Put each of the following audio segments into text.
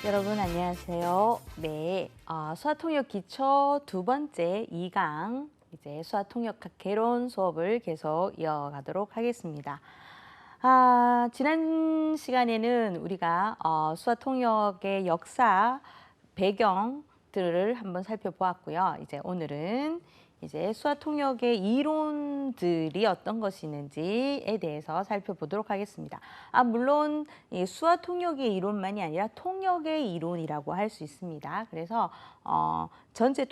여러분 안녕하세요. 네, 수화통역 기초 두 번째 2강 이제 수화통역학 개론 수업을 계속 이어가도록 하겠습니다. 지난 시간에는 우리가 수화통역의 역사, 배경들을 한번 살펴보았고요. 이제 오늘은 이제 수화통역의 이론들이 어떤 것이 있는지에 대해서 살펴보도록 하겠습니다. 물론 이 수화통역의 이론만이 아니라 통역의 이론이라고 할 수 있습니다. 그래서 전체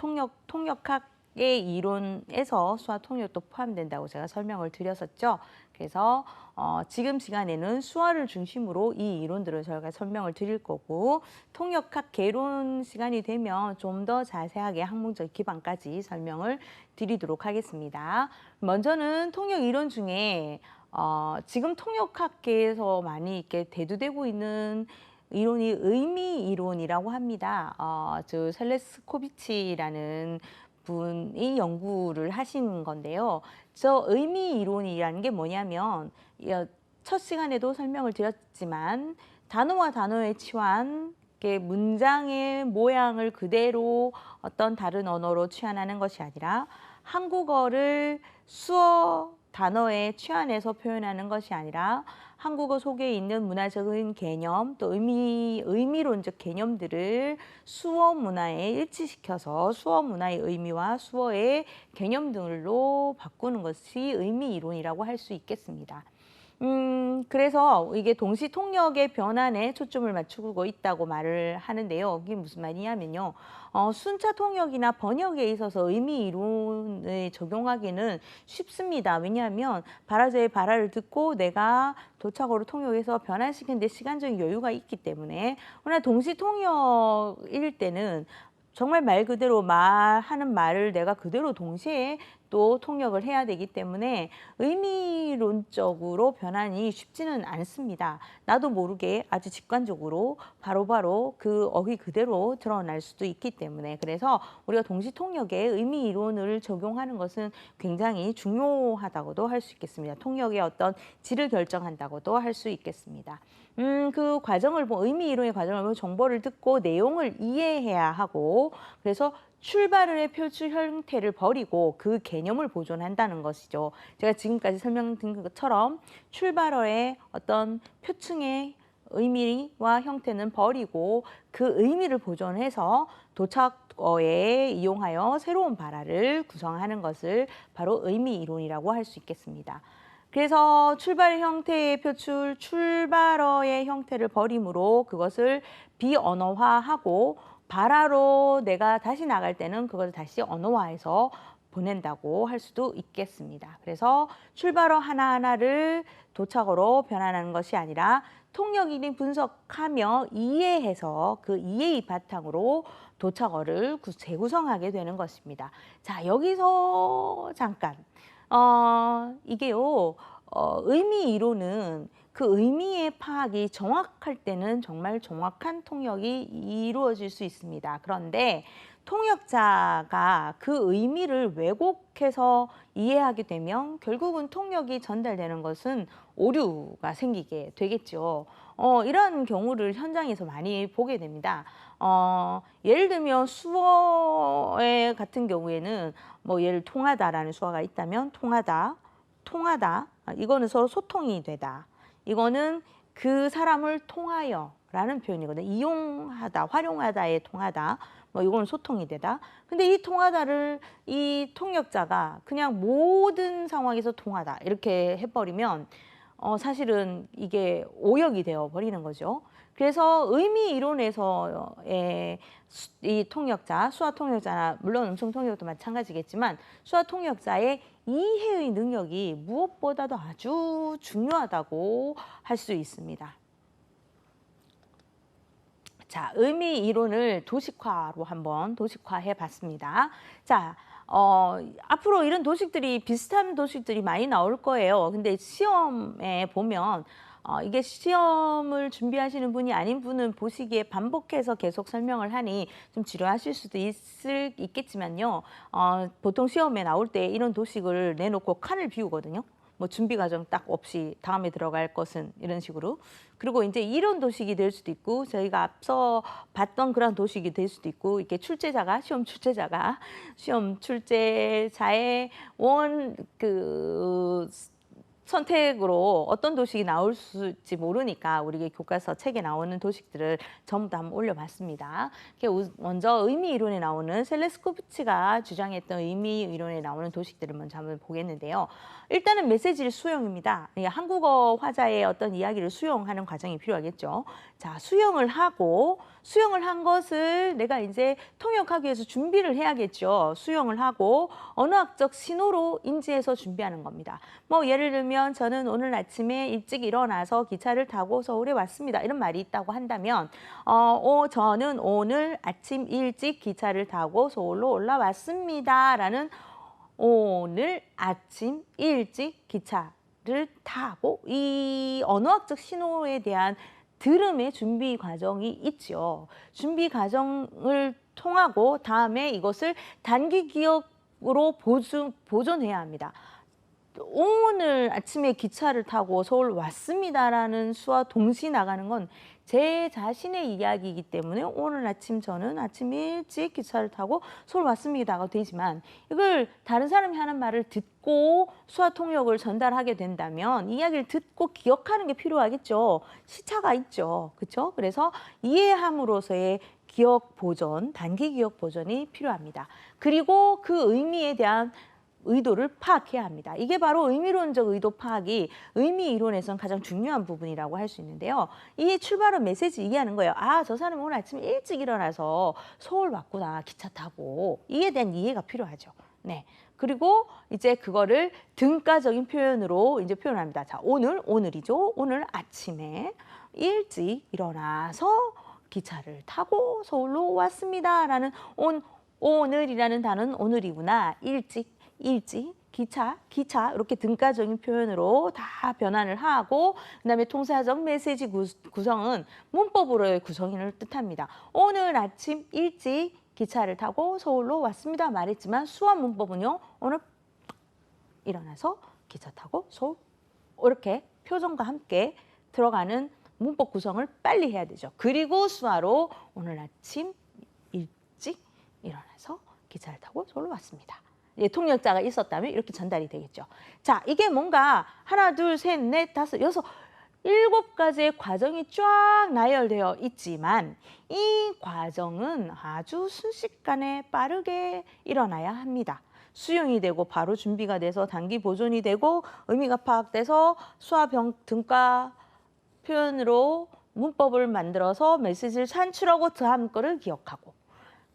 통역학의 이론에서 수화통역도 포함된다고 제가 설명을 드렸었죠. 그래서 지금 시간에는 수화를 중심으로 이 이론들을 저희가 설명을 드릴 거고, 통역학 개론 시간이 되면 좀 더 자세하게 학문적 기반까지 설명을 드리도록 하겠습니다. 먼저는 통역 이론 중에 지금 통역학계에서 많이 이렇게 대두되고 있는 이론이 의미 이론이라고 합니다. 저 셀레스코비치라는 분이 연구를 하신 건데요. 저 의미 이론이라는 게 뭐냐면, 첫 시간에도 설명을 드렸지만 단어와 단어의 치환, 문장의 모양을 그대로 어떤 다른 언어로 취환하는 것이 아니라 한국어를 수어 단어에 취환해서 표현하는 것이 아니라 한국어 속에 있는 문화적인 개념, 또 의미론적 개념들을 수어 문화에 일치시켜서 수어 문화의 의미와 수어의 개념 등으로 바꾸는 것이 의미 이론이라고 할 수 있겠습니다. 그래서 이게 동시 통역의 변환에 초점을 맞추고 있다고 말을 하는데요. 이게 무슨 말이냐면요. 순차 통역이나 번역에 있어서 의미 이론을 적용하기는 쉽습니다. 왜냐하면 발화자의 발화를 듣고 내가 도착어로 통역해서 변환시키는 데 시간적인 여유가 있기 때문에. 그러나 동시 통역일 때는 정말 말 그대로 하는 말을 내가 그대로 동시에 또 통역을 해야 되기 때문에 의미론적으로 변환이 쉽지는 않습니다. 나도 모르게 아주 직관적으로 바로바로 그 어휘 그대로 드러날 수도 있기 때문에. 그래서 우리가 동시 통역에 의미 이론을 적용하는 것은 굉장히 중요하다고도 할 수 있겠습니다. 통역의 어떤 질을 결정한다고도 할 수 있겠습니다. 그 과정을 의미 이론의 과정을 보면 정보를 듣고 내용을 이해해야 하고, 그래서 출발의 표출 형태를 버리고 그 개념을 보존한다는 것이죠. 제가 지금까지 설명드린 것처럼 출발어의 어떤 표층의 의미와 형태는 버리고 그 의미를 보존해서 도착어에 이용하여 새로운 발화를 구성하는 것을 바로 의미 이론이라고 할 수 있겠습니다. 그래서 출발 형태의 표출, 출발어의 형태를 버림으로 그것을 비언어화하고 발화로 내가 다시 나갈 때는 그것을 다시 언어화해서 보낸다고 할 수도 있겠습니다. 그래서 출발어 하나하나를 도착어로 변환하는 것이 아니라 통역인이 분석하며 이해해서 그 이해의 바탕으로 도착어를 재구성하게 되는 것입니다. 자, 여기서 잠깐 이게요, 의미 이론은 그 의미의 파악이 정확할 때는 정말 정확한 통역이 이루어질 수 있습니다. 그런데 통역자가 그 의미를 왜곡해서 이해하게 되면 결국은 통역이 전달되는 것은 오류가 생기게 되겠죠. 이런 경우를 현장에서 많이 보게 됩니다. 예를 들면 수어 같은 경우에는 예를 통하다라는 수어가 있다면 통하다, 이거는 서로 소통이 되다. 이거는 그 사람을 통하여 라는 표현이거든요. 이용하다, 활용하다에 통하다. 이거는 소통이 되다. 근데 이 통하다를 이 통역자가 그냥 모든 상황에서 통하다 이렇게 해버리면 사실은 이게 오역이 되어 버리는 거죠. 그래서 의미 이론에서의 이 통역자, 수화 통역자나 물론 음성 통역도 마찬가지겠지만 수화 통역자의 이해의 능력이 무엇보다도 아주 중요하다고 할 수 있습니다. 자, 의미 이론을 도식화로 한번 도식화해 봤습니다. 자, 앞으로 이런 도식들이 비슷한 도식들이 많이 나올 거예요. 근데 시험에 보면 이게 시험을 준비하시는 분이 아닌 분은 보시기에 반복해서 계속 설명을 하니 좀 지루하실 수도 있겠지만요. 보통 시험에 나올 때 이런 도식을 내놓고 칸을 비우거든요. 뭐 준비 과정 딱 없이 다음에 들어갈 것은 이런 식으로. 그리고 이제 이론 도식이 될 수도 있고 저희가 앞서 봤던 그런 도식이 될 수도 있고 이렇게 시험 출제자의 원 선택으로 어떤 도식이 나올지 모르니까 우리 교과서 책에 나오는 도식들을 전부 다 한번 올려봤습니다. 먼저 의미 이론에 나오는 셀레스코비치가 주장했던 의미 이론에 나오는 도식들을 먼저 한번 보겠는데요. 일단은 메시지를 수용입니다. 한국어 화자의 어떤 이야기를 수용하는 과정이 필요하겠죠. 자, 수용을 한 것을 내가 이제 통역하기 위해서 준비를 해야겠죠. 수용을 하고 언어학적 신호로 인지해서 준비하는 겁니다. 뭐 예를 들면 저는 오늘 아침에 일찍 일어나서 기차를 타고 서울에 왔습니다. 이런 말이 있다고 한다면 저는 오늘 아침 일찍 기차를 타고 서울로 올라왔습니다. 라는 오늘 아침 일찍 기차를 타고 이 언어학적 신호에 대한 들음의 준비 과정이 있죠. 준비 과정을 통하고 다음에 이것을 단기 기억으로 보존해야 합니다. 오늘 아침에 기차를 타고 서울 왔습니다라는 수와 동시에 나가는 건 제 자신의 이야기이기 때문에 오늘 아침 저는 아침 일찍 기차를 타고 서울 왔습니다가 되지만 이걸 다른 사람이 하는 말을 듣고 수화 통역을 전달하게 된다면 이야기를 듣고 기억하는 게 필요하겠죠. 시차가 있죠. 그렇죠? 그래서 이해함으로써의 기억 보존, 단기 기억 보존이 필요합니다. 그리고 그 의미에 대한 의도를 파악해야 합니다. 이게 바로 의미론적 의도 파악이 의미 이론에서는 가장 중요한 부분이라고 할 수 있는데요. 이 출발은 메시지 이해하는 거예요. 아, 저 사람이 오늘 아침 일찍 일어나서 서울 왔구나, 기차 타고. 이에 대한 이해가 필요하죠. 네. 그리고 이제 그거를 등가적인 표현으로 이제 표현합니다. 자, 오늘이죠. 오늘 아침에 일찍 일어나서 기차를 타고 서울로 왔습니다라는 오늘이라는 단어는 오늘이구나. 일찍, 기차 이렇게 등가적인 표현으로 다 변환을 하고 그다음에 통사적 메시지 구성은 문법으로의 구성을 뜻합니다. 오늘 아침 일찍 기차를 타고 서울로 왔습니다 말했지만 수화 문법은요. 오늘 일어나서 기차 타고 서울 이렇게 표정과 함께 들어가는 문법 구성을 빨리 해야 되죠. 그리고 수화로 오늘 아침 일찍 일어나서 기차를 타고 서울로 왔습니다. 통역자가 있었다면 이렇게 전달이 되겠죠. 자, 이게 뭔가 하나, 둘, 셋, 넷, 다섯, 여섯, 7가지의 과정이 쫙 나열되어 있지만 이 과정은 아주 순식간에 빠르게 일어나야 합니다. 수용이 되고 바로 준비가 돼서 단기 보존이 되고 의미가 파악돼서 수화 등가 표현으로 문법을 만들어서 메시지를 산출하고 다음 거를 기억하고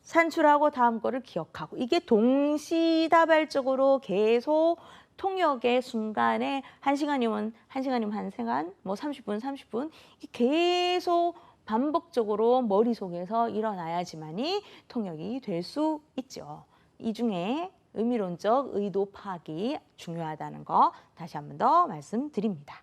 산출하고 다음 거를 기억하고 이게 동시다발적으로 계속 통역의 순간에 1시간이면 1시간, 뭐 30분 계속 반복적으로 머릿속에서 일어나야지만이 통역이 될 수 있죠. 이 중에 의미론적 의도 파악이 중요하다는 거 다시 한 번 더 말씀드립니다.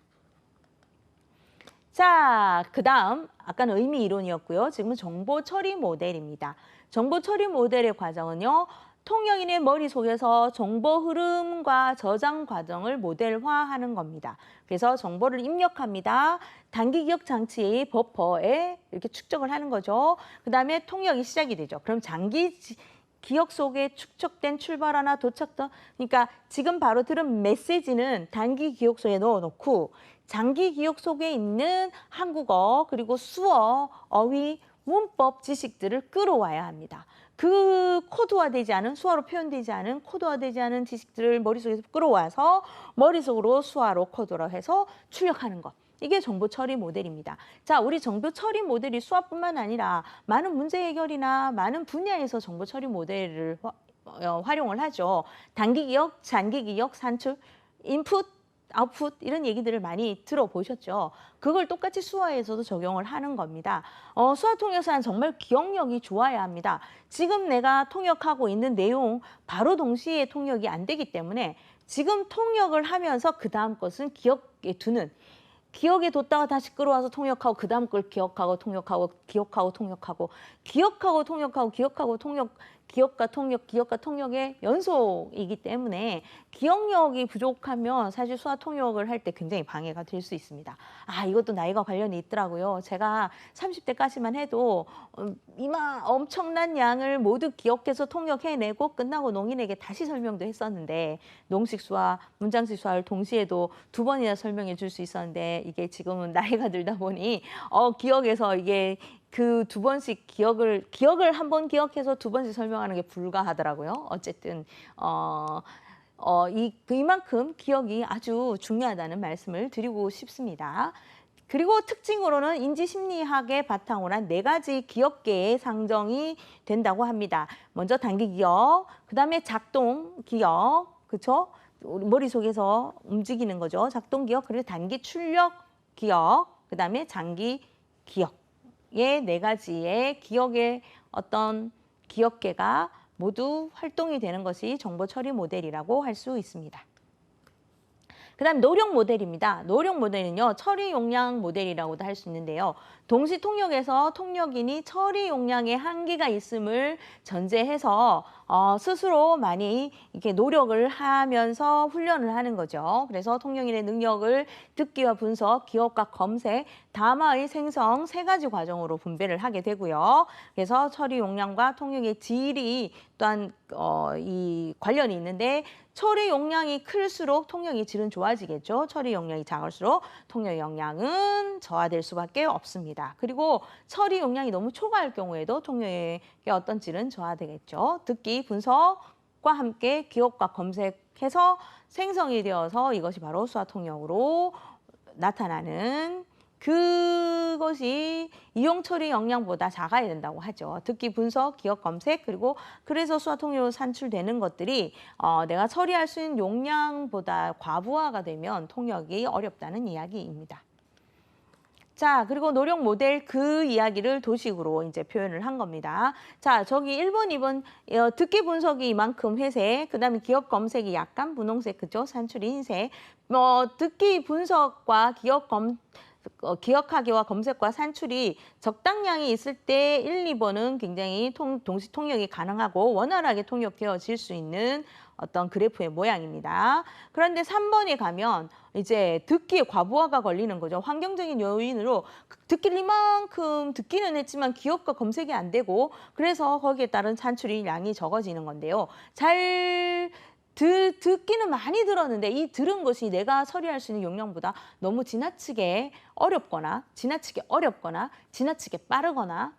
자, 그다음 아까는 의미 이론이었고요. 지금은 정보 처리 모델입니다. 정보 처리 모델의 과정은요. 통역인의 머릿속에서 정보 흐름과 저장 과정을 모델화하는 겁니다. 그래서 정보를 입력합니다. 단기 기억 장치의 버퍼에 이렇게 축적을 하는 거죠. 그다음에 통역이 시작이 되죠. 그럼 장기 기억 속에 축적된 출발하나 도착도 그러니까 지금 바로 들은 메시지는 단기 기억 속에 넣어놓고 장기 기억 속에 있는 한국어 그리고 수어, 어휘, 문법 지식들을 끌어와야 합니다. 그 코드화되지 않은 수화로 표현되지 않은 코드화되지 않은 지식들을 머릿속에서 끌어와서 머릿속으로 수화로 코드로 해서 출력하는 것. 이게 정보 처리 모델입니다. 자, 우리 정보 처리 모델이 수화뿐만 아니라 많은 문제 해결이나 많은 분야에서 정보 처리 모델을 활용을 하죠. 단기 기억, 장기 기억, 산출, 인풋, 아웃풋 이런 얘기들을 많이 들어보셨죠. 그걸 똑같이 수화에서도 적용을 하는 겁니다. 수화 통역사는 정말 기억력이 좋아야 합니다. 지금 내가 통역하고 있는 내용 바로 동시에 통역이 안 되기 때문에 지금 통역을 하면서 그 다음 것은 기억에 두는 기억에 뒀다가 다시 끌어와서 통역하고 그 다음 걸 기억하고 통역하고 기억하고 통역하고 기억하고 통역하고 기억하고 통역 기억과 통역의 연속이기 때문에 기억력이 부족하면 사실 수화 통역을 할 때 굉장히 방해가 될 수 있습니다. 아, 이것도 나이가 관련이 있더라고요. 제가 30대까지만 해도 이마 엄청난 양을 모두 기억해서 통역해내고 끝나고 농인에게 다시 설명도 했었는데 농식 수화, 문장식 수화를 동시에도 2번이나 설명해 줄 수 있었는데 이게 지금은 나이가 들다 보니 기억에서 이게 그 2번씩 기억을 한 번 기억해서 2번씩 설명하는 게 불가하더라고요. 어쨌든 이만큼 기억이 아주 중요하다는 말씀을 드리고 싶습니다. 그리고 특징으로는 인지심리학의 바탕으로 한 4가지 기억계의 상정이 된다고 합니다. 먼저 단기 기억, 그 다음에 작동 기억, 그렇죠? 우리 머릿속에서 움직이는 거죠. 작동 기억, 그리고 단기 출력 기억, 그 다음에 장기 기억의 4가지의 기억의 어떤 기억계가 모두 활동이 되는 것이 정보 처리 모델이라고 할 수 있습니다. 그 다음 노력 모델입니다. 노력 모델은요, 처리 용량 모델이라고도 할 수 있는데요. 동시 통역에서 통역인이 처리 용량의 한계가 있음을 전제해서 스스로 많이 이렇게 노력을 하면서 훈련을 하는 거죠. 그래서 통역인의 능력을 듣기와 분석, 기억과 검색, 담화의 생성 3가지 과정으로 분배를 하게 되고요. 그래서 처리 용량과 통역의 질이 또한 이 관련이 있는데 처리 용량이 클수록 통역의 질은 좋아지겠죠. 처리 용량이 작을수록 통역 역량은 저하될 수밖에 없습니다. 그리고 처리 용량이 너무 초과할 경우에도 통역의 어떤 질은 저하되겠죠. 듣기, 분석과 함께 기억과 검색해서 생성이 되어서 이것이 바로 수화 통역으로 나타나는 그것이 이용 처리 역량보다 작아야 된다고 하죠. 듣기, 분석, 기억, 검색, 그리고 그래서 수화 통역으로 산출되는 것들이 내가 처리할 수 있는 용량보다 과부하가 되면 통역이 어렵다는 이야기입니다. 자, 그리고 노력 모델 그 이야기를 도식으로 이제 표현을 한 겁니다. 자, 저기 1번, 2번 듣기 분석이 이만큼 회색, 그다음에 기억 검색이 약간 분홍색, 그죠? 산출이 흰색. 듣기 분석과 기억하기와 검색과 산출이 적당량이 있을 때 1, 2번은 굉장히 동시 통역이 가능하고 원활하게 통역되어질 수 있는 어떤 그래프의 모양입니다. 그런데 3번에 가면 이제 듣기에 과부하가 걸리는 거죠. 환경적인 요인으로 듣기를 이만큼 듣기는 했지만 기억과 검색이 안 되고 그래서 거기에 따른 산출이 양이 적어지는 건데요. 듣기는 많이 들었는데 이 들은 것이 내가 처리할 수 있는 용량보다 너무 지나치게 어렵거나 지나치게 빠르거나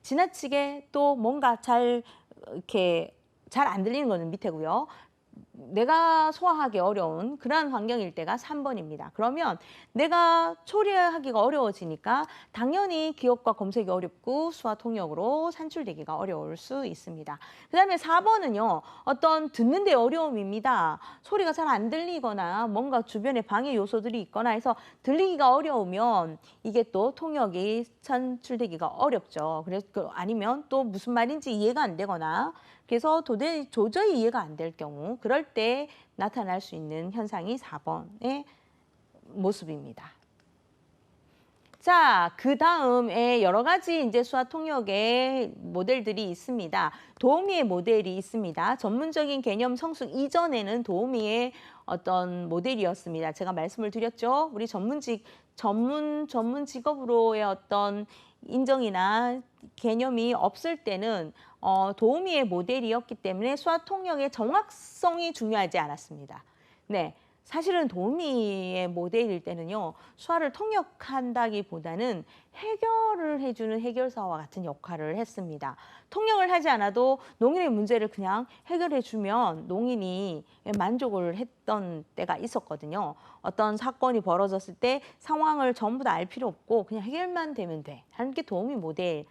지나치게 또 뭔가 이렇게 잘 안 들리는 거는 밑에고요. 내가 소화하기 어려운 그러한 환경일 때가 3번입니다. 그러면 내가 처리하기가 어려워지니까 당연히 기억과 검색이 어렵고 수화 통역으로 산출되기가 어려울 수 있습니다. 그 다음에 4번은요. 어떤 듣는데 어려움입니다. 소리가 잘 안 들리거나 뭔가 주변에 방해 요소들이 있거나 해서 들리기가 어려우면 이게 또 통역이 산출되기가 어렵죠. 그래서 아니면 또 무슨 말인지 이해가 안 되거나 그래서 도저히 이해가 안 될 경우 그럴 때 나타날 수 있는 현상이 4번의 모습입니다. 자, 그 다음에 여러 가지 이제 수화 통역의 모델들이 있습니다. 도우미의 모델이 있습니다. 전문적인 개념 성숙 이전에는 도우미의 어떤 모델이었습니다. 제가 말씀을 드렸죠. 우리 전문 직업으로의 어떤 인정이나 개념이 없을 때는 도우미의 모델이었기 때문에 수화 통역의 정확성이 중요하지 않았습니다. 네. 사실은 도우미의 모델일 때는요. 수화를 통역한다기보다는 해결을 해주는 해결사와 같은 역할을 했습니다. 통역을 하지 않아도 농인의 문제를 그냥 해결해주면 농인이 만족을 했던 때가 있었거든요. 어떤 사건이 벌어졌을 때 상황을 전부 다 알 필요 없고 그냥 해결만 되면 돼 하는 게 도우미 모델일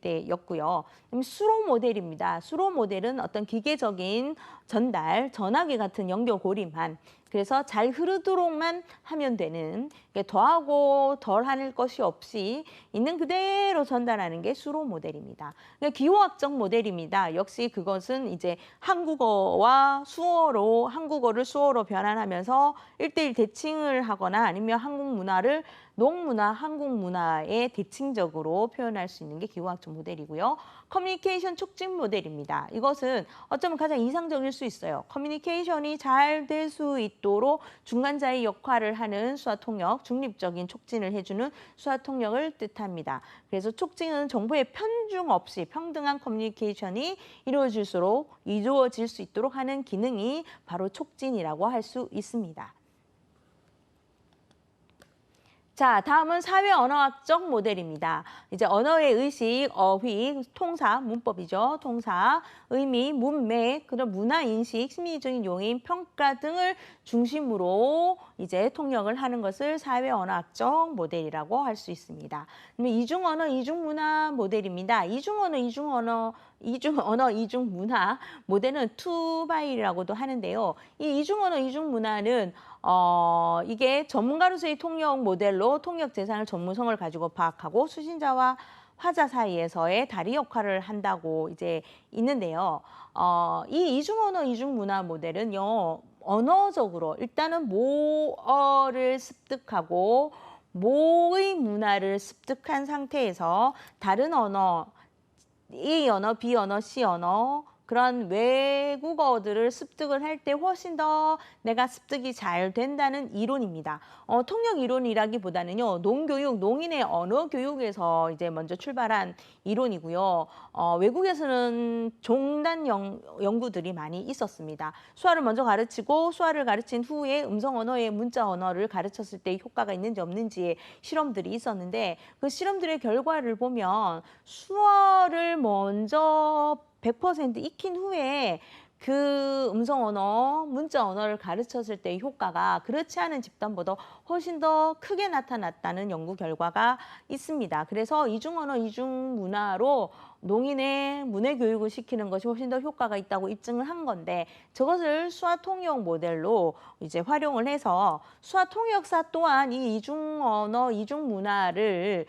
때였고요. 수로 모델입니다. 수로 모델은 어떤 기계적인 전달, 전화기 같은 연결고리만 그래서 잘 흐르도록만 하면 되는, 더하고 덜할 것이 없이 있는 그대로 전달하는 게 수로 모델입니다. 기호학적 모델입니다. 역시 그것은 이제 한국어와 수어로, 한국어를 수어로 변환하면서 1대1 대칭을 하거나 아니면 한국 문화를 농문화, 한국 문화에 대칭적으로 표현할 수 있는 게 기호학적 모델이고요. 커뮤니케이션 촉진 모델입니다. 이것은 어쩌면 가장 이상적일 수 있어요. 커뮤니케이션이 잘 될 수 있도록 중간자의 역할을 하는 수화통역, 중립적인 촉진을 해주는 수화통역을 뜻합니다. 그래서 촉진은 정보의 편중 없이 평등한 커뮤니케이션이 이루어질 수 있도록 하는 기능이 바로 촉진이라고 할 수 있습니다. 자, 다음은 사회 언어학적 모델입니다. 이제 언어의 의식, 어휘, 통사, 문법이죠. 통사, 의미, 문맥, 그런 문화 인식, 심리적인 요인, 평가 등을 중심으로 이제 통역을 하는 것을 사회 언어학적 모델이라고 할 수 있습니다. 그러면 이중 언어, 이중 문화 모델입니다. 이중 언어, 이중 문화 모델은 투바이라고도 하는데요. 이 이중 언어, 이중 문화는 이게 전문가로서의 통역 모델로 통역 재산을 전문성을 가지고 파악하고 수신자와 화자 사이에서의 다리 역할을 한다고 이제 있는데요. 이 이중언어, 이중문화 모델은요, 언어적으로 일단은 모어를 습득하고 모의 문화를 습득한 상태에서 다른 언어, A 언어, B 언어, C 언어, 그런 외국어들을 습득을 할 때 훨씬 더 내가 습득이 잘 된다는 이론입니다. 통역 이론이라기보다는요, 농교육, 농인의 언어 교육에서 이제 먼저 출발한 이론이고요. 외국에서는 종단 연구들이 많이 있었습니다. 수화를 먼저 가르치고 수화를 가르친 후에 음성 언어의 문자 언어를 가르쳤을 때 효과가 있는지 없는지의 실험들이 있었는데 그 실험들의 결과를 보면 수화를 먼저 100% 익힌 후에 그 음성 언어, 문자 언어를 가르쳤을 때의 효과가 그렇지 않은 집단보다 훨씬 더 크게 나타났다는 연구 결과가 있습니다. 그래서 이중 언어, 이중 문화로 농인의 문해 교육을 시키는 것이 훨씬 더 효과가 있다고 입증을 한 건데 저것을 수화 통역 모델로 이제 활용을 해서 수화 통역사 또한 이 이중 언어, 이중 문화를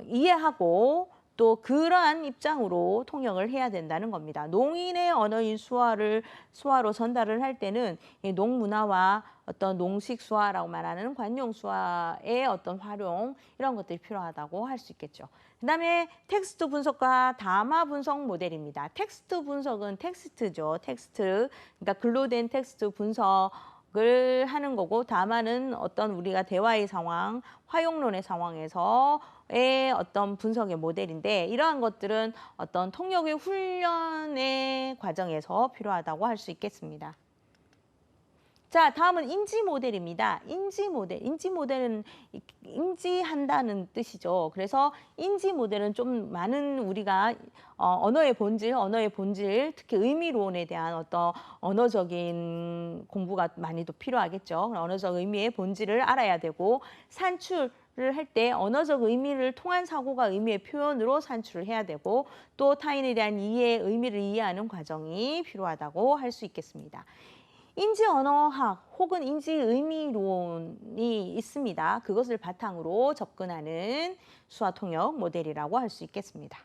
이해하고 또 그러한 입장으로 통역을 해야 된다는 겁니다. 농인의 언어인 수화로 전달을 할 때는 이 농문화와 어떤 농식 수화라고 말하는 관용 수화의 어떤 활용 이런 것들이 필요하다고 할 수 있겠죠. 그다음에 텍스트 분석과 담화 분석 모델입니다. 텍스트 분석은 텍스트죠. 텍스트. 그러니까 글로 된 텍스트 분석을 하는 거고 담화는 어떤 우리가 대화의 상황, 화용론의 상황에서의 어떤 분석의 모델인데 이러한 것들은 어떤 통역의 훈련의 과정에서 필요하다고 할 수 있겠습니다. 자, 다음은 인지 모델입니다. 인지 모델은 인지한다는 뜻이죠. 그래서 인지 모델은 좀 많은 우리가 언어의 본질, 특히 의미론에 대한 어떤 언어적인 공부가 많이 더 필요하겠죠. 언어적 의미의 본질을 알아야 되고 산출을 할 때 언어적 의미를 통한 사고가 의미의 표현으로 산출을 해야 되고 또 타인에 대한 이해의 의미를 이해하는 과정이 필요하다고 할 수 있겠습니다. 인지 언어학 혹은 인지 의미론이 있습니다. 그것을 바탕으로 접근하는 수화 통역 모델이라고 할 수 있겠습니다.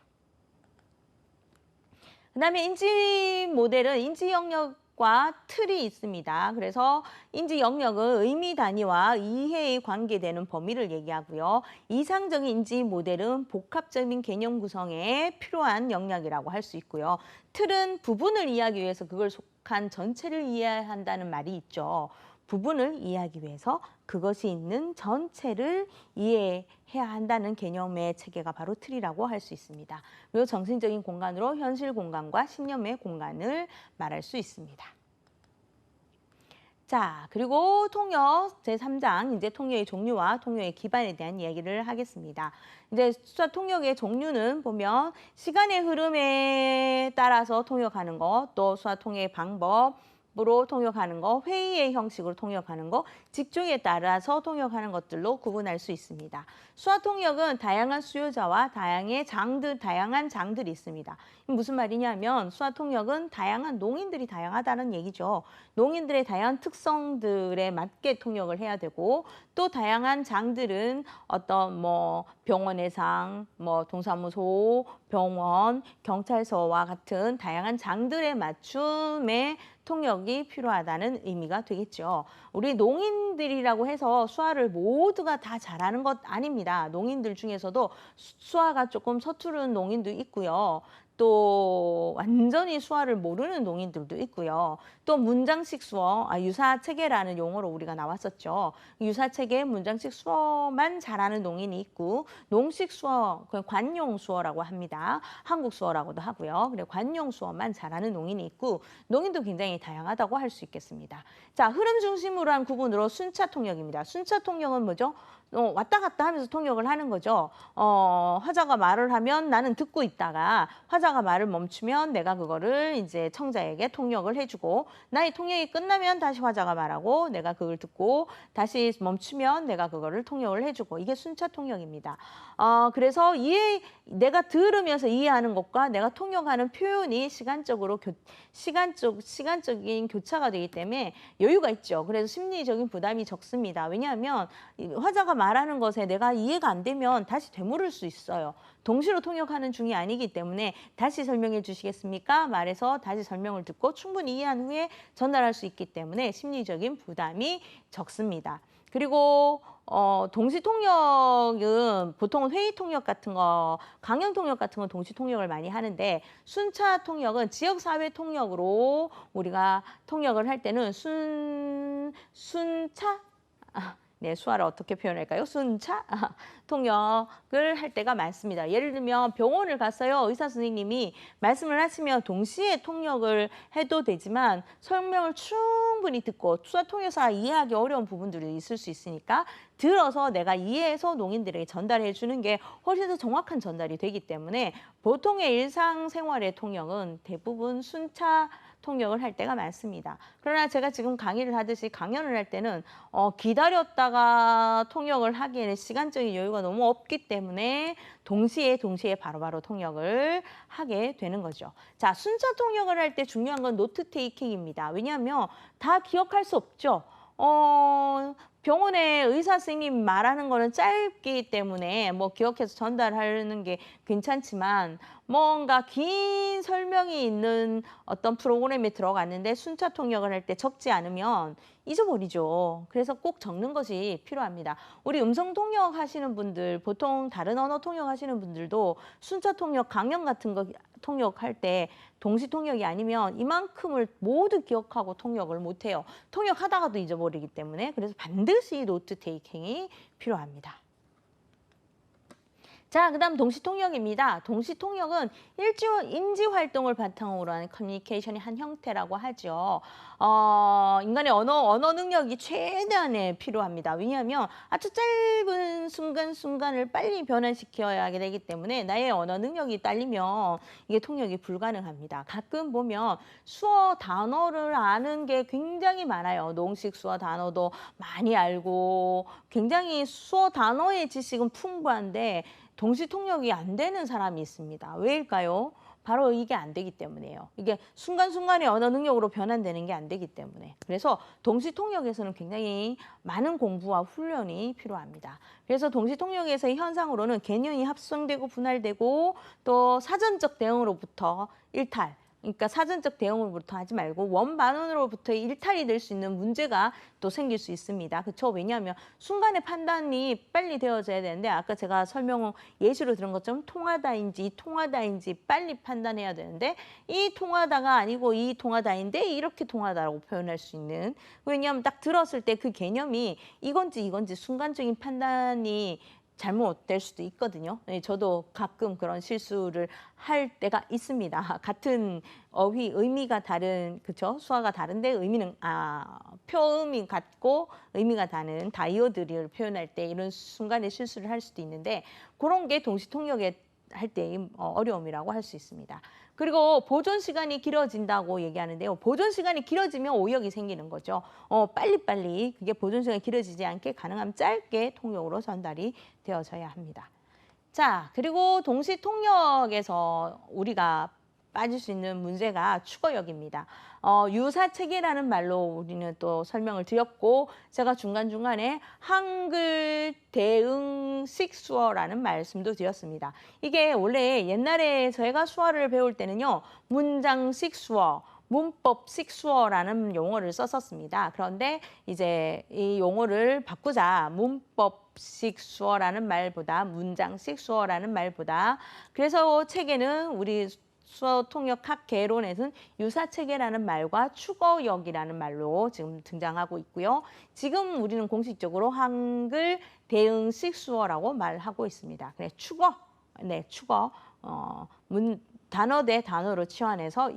그다음에 인지 모델은 인지 영역과 틀이 있습니다. 그래서 인지 영역은 의미 단위와 이해에 관계되는 범위를 얘기하고요. 이상적인 인지 모델은 복합적인 개념 구성에 필요한 영역이라고 할 수 있고요. 틀은 부분을 이해하기 위해서 그걸 속한 전체를 이해한다는 말이 있죠. 부분을 이해하기 위해서 그것이 있는 전체를 이해해야 한다는 개념의 체계가 바로 틀이라고 할 수 있습니다. 그리고 정신적인 공간으로 현실 공간과 신념의 공간을 말할 수 있습니다. 자, 그리고 통역 제3장 이제 통역의 종류와 통역의 기반에 대한 이야기를 하겠습니다. 이제 수화 통역의 종류는 보면 시간의 흐름에 따라서 통역하는 것, 또 수화 통역의 방법, 문법으로 통역하는 거, 회의의 형식으로 통역하는 거, 직종에 따라서 통역하는 것들로 구분할 수 있습니다. 수화 통역은 다양한 수요자와 다양한 장들이 있습니다. 무슨 말이냐면 수화 통역은 다양한 농인들이 다양하다는 얘기죠. 농인들의 다양한 특성들에 맞게 통역을 해야 되고 또 다양한 장들은 어떤 뭐 병원의 장, 뭐 동사무소, 병원, 경찰서와 같은 다양한 장들에 맞춤의 통역이 필요하다는 의미가 되겠죠. 우리 농인들이라고 해서 수화를 모두가 다 잘하는 것 아닙니다. 농인들 중에서도 수화가 조금 서투른 농인도 있고요. 또 완전히 수화를 모르는 농인들도 있고요. 또 문장식 수어, 유사체계라는 용어로 우리가 나왔었죠. 유사체계, 문장식 수어만 잘하는 농인이 있고 농식 수어, 관용 수어라고 합니다. 한국 수어라고도 하고요. 그리고 관용 수어만 잘하는 농인이 있고 농인도 굉장히 다양하다고 할 수 있겠습니다. 자, 흐름 중심으로 한 구분으로 순차 통역입니다. 순차 통역은 뭐죠? 왔다 갔다 하면서 통역을 하는 거죠. 화자가 말을 하면 나는 듣고 있다가 화자가 말을 멈추면 내가 그거를 이제 청자에게 통역을 해주고 나의 통역이 끝나면 다시 화자가 말하고 내가 그걸 듣고 다시 멈추면 내가 그거를 통역을 해주고 이게 순차 통역입니다. 그래서 내가 들으면서 이해하는 것과 내가 통역하는 표현이 시간적인 교차가 되기 때문에 여유가 있죠. 그래서 심리적인 부담이 적습니다. 왜냐하면 화자가 말하는 것에 내가 이해가 안 되면 다시 되물을 수 있어요. 동시로 통역하는 중이 아니기 때문에 다시 설명해 주시겠습니까? 말해서 다시 설명을 듣고 충분히 이해한 후에 전달할 수 있기 때문에 심리적인 부담이 적습니다. 그리고 동시 통역은 보통은 회의 통역 같은 거, 강연 통역 같은 건 동시 통역을 많이 하는데 순차 통역은 지역사회 통역으로 우리가 통역을 할 때는 순차? 네, 수화를 어떻게 표현할까요? 순차 통역을 할 때가 많습니다. 예를 들면 병원을 갔어요. 의사 선생님이 말씀을 하시면 동시에 통역을 해도 되지만 설명을 충분히 듣고 수화 통역사 이해하기 어려운 부분들이 있을 수 있으니까 들어서 내가 이해해서 농인들에게 전달해 주는 게 훨씬 더 정확한 전달이 되기 때문에 보통의 일상생활의 통역은 대부분 순차 통역을 할 때가 많습니다. 그러나 제가 지금 강의를 하듯이 강연을 할 때는 기다렸다가 통역을 하기에는 시간적인 여유가 너무 없기 때문에 동시에 바로바로 통역을 하게 되는 거죠. 자, 순차 통역을 할 때 중요한 건 노트 테이킹입니다. 왜냐하면 다 기억할 수 없죠. 병원에 의사 선생님 말하는 거는 짧기 때문에 뭐 기억해서 전달하는 게 괜찮지만 뭔가 긴 설명이 있는 어떤 프로그램에 들어갔는데 순차 통역을 할 때 적지 않으면 잊어버리죠. 그래서 꼭 적는 것이 필요합니다. 우리 음성 통역 하시는 분들, 보통 다른 언어 통역 하시는 분들도 순차 통역, 강연 같은 거 통역할 때 동시 통역이 아니면 이만큼을 모두 기억하고 통역을 못해요. 통역하다가도 잊어버리기 때문에 그래서 반드시 노트 테이킹이 필요합니다. 자, 그 다음 동시통역입니다. 동시통역은 인지 활동을 바탕으로 하는 커뮤니케이션의 한 형태라고 하죠. 인간의 언어 능력이 최대한에 필요합니다. 왜냐하면 아주 짧은 순간순간을 빨리 변환시켜야 되기 때문에 나의 언어 능력이 딸리면 이게 통역이 불가능합니다. 가끔 보면 수어 단어를 아는 게 굉장히 많아요. 농식 수어 단어도 많이 알고 굉장히 수어 단어의 지식은 풍부한데 동시 통역이 안 되는 사람이 있습니다. 왜일까요? 바로 이게 안 되기 때문이에요. 이게 순간순간의 언어 능력으로 변환되는 게 안 되기 때문에. 그래서 동시 통역에서는 굉장히 많은 공부와 훈련이 필요합니다. 그래서 동시 통역에서의 현상으로는 개념이 합성되고 분할되고 또 사전적 대응으로부터 일탈, 그러니까 사전적 대응으로부터 하지 말고 원반원으로부터 일탈이 될 수 있는 문제가 또 생길 수 있습니다. 그렇죠? 왜냐하면 순간의 판단이 빨리 되어져야 되는데 아까 제가 예시로 들은 것처럼 통하다인지 빨리 판단해야 되는데 이 통하다가 아니고 이 통하다인데 이렇게 통하다라고 표현할 수 있는 왜냐하면 딱 들었을 때 그 개념이 이건지 순간적인 판단이 잘못될 수도 있거든요. 네, 저도 가끔 그런 실수를 할 때가 있습니다. 같은 의미가 다른, 그쵸? 수화가 다른데 표음이 같고 의미가 다른 다이어드를 표현할 때 이런 순간에 실수를 할 수도 있는데 그런 게 동시통역의 할 때의 어려움이라고 할 수 있습니다. 그리고 보존 시간이 길어진다고 얘기하는데요. 보존 시간이 길어지면 오역이 생기는 거죠. 빨리빨리 그게 보존 시간이 길어지지 않게 가능하면 짧게 통역으로 전달이 되어져야 합니다. 자, 그리고 동시 통역에서 우리가 빠질 수 있는 문제가 추가역입니다. 유사체계라는 말로 우리는 또 설명을 드렸고, 제가 중간중간에 한글 대응식 수어라는 말씀도 드렸습니다. 이게 원래 옛날에 저희가 수어를 배울 때는요, 문장식 수어, 문법식 수어라는 용어를 썼었습니다. 그런데 이제 이 용어를 바꾸자. 문법식 수어라는 말보다 문장식 수어라는 말보다 그래서 책에는 우리 수어 통역 학 개론에서는 유사체계라는 말과 추거역이라는 말로 지금 등장하고 있고요. 지금 우리는 공식적으로 한글 대응식 수어라고 말하고 있습니다. 그래, 추거, 추거, 단어 대 단어로 치환해서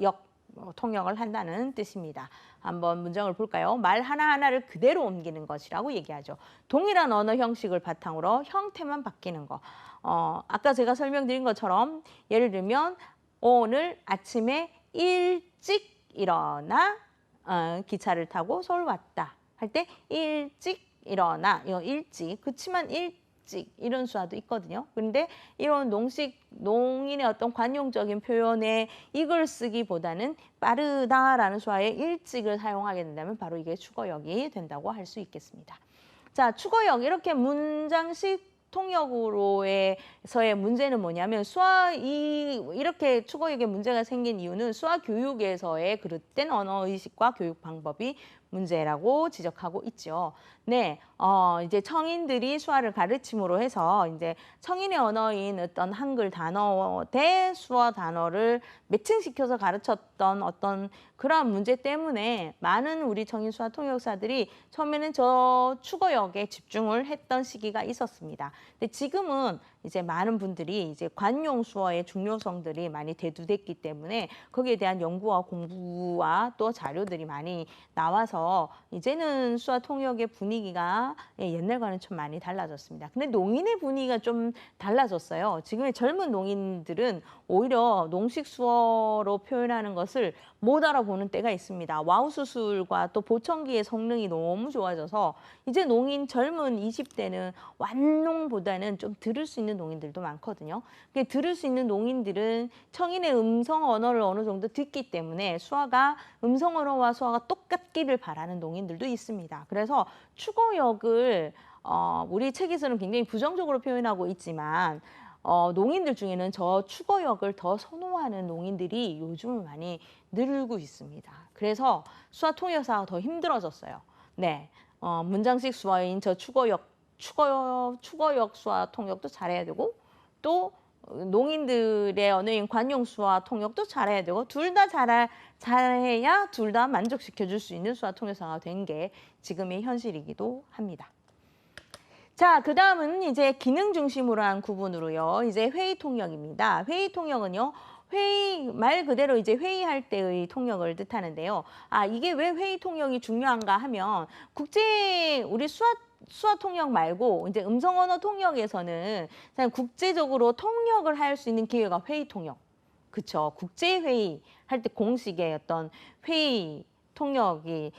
통역을 한다는 뜻입니다. 한번 문장을 볼까요? 말 하나하나를 그대로 옮기는 것이라고 얘기하죠. 동일한 언어 형식을 바탕으로 형태만 바뀌는 거. 아까 제가 설명드린 것처럼 예를 들면 오늘 아침에 일찍 일어나 기차를 타고 서울 왔다 할 때 일찍 일어나 이거 일찍 그치만 일찍 이런 수화도 있거든요. 그런데 이런 농인의 어떤 관용적인 표현에 이걸 쓰기보다는 빠르다라는 수화에 일찍을 사용하게 된다면 바로 이게 추거역이 된다고 할 수 있겠습니다. 자, 추거역 이렇게 문장식 통역으로서의 문제는 뭐냐면 이렇게 추거역에 문제가 생긴 이유는 수화 교육에서의 그릇된 언어의식과 교육 방법이 문제라고 지적하고 있죠. 네, 이제 청인들이 수화를 가르침으로 해서 이제 청인의 언어인 어떤 한글 단어 대 수어 단어를 매칭시켜서 가르쳤던 어떤 그러한 문제 때문에 많은 우리 청인 수화 통역사들이 처음에는 저 추거역에 집중을 했던 시기가 있었습니다. 근데 지금은 이제 많은 분들이 이제 관용 수어의 중요성들이 많이 대두됐기 때문에 거기에 대한 연구와 공부와 또 자료들이 많이 나와서 이제는 수어 통역의 분위기가 옛날과는 좀 많이 달라졌습니다. 근데 농인의 분위기가 좀 달라졌어요. 지금의 젊은 농인들은 오히려 농식 수어로 표현하는 것을 못 알아보는 때가 있습니다. 와우 수술과 또 보청기의 성능이 너무 좋아져서 이제 젊은 20대는 완농보다는 좀 들을 수 있는 농인들도 많거든요. 들을 수 있는 농인들은 청인의 음성 언어를 어느 정도 듣기 때문에 수화가 음성 언어와 수화가 똑같기를 바라는 농인들도 있습니다. 그래서 추거역을 우리 책에서는 굉장히 부정적으로 표현하고 있지만 농인들 중에는 저 추거역을 더 선호하는 농인들이 요즘은 많이 늘고 있습니다. 그래서 수화 통역사가 더 힘들어졌어요. 네, 문장식 수화인 저 추거역 수화 통역도 잘해야 되고 또 농인들의 언어인 관용 수화 통역도 잘해야 되고 둘 다 잘해야 둘 다 만족시켜 줄 수 있는 수화 통역사가 된 게 지금의 현실이기도 합니다. 자, 그 다음은 이제 기능 중심으로 한 구분으로요. 이제 회의 통역입니다. 회의 통역은요. 말 그대로 이제 회의할 때의 통역을 뜻하는데요. 이게 왜 회의 통역이 중요한가 하면 우리 수화 통역 말고 이제 음성 언어 통역에서는 국제적으로 통역을 할 수 있는 기회가 회의 통역. 그쵸. 국제 회의 할 때 공식의 어떤 회의 통역이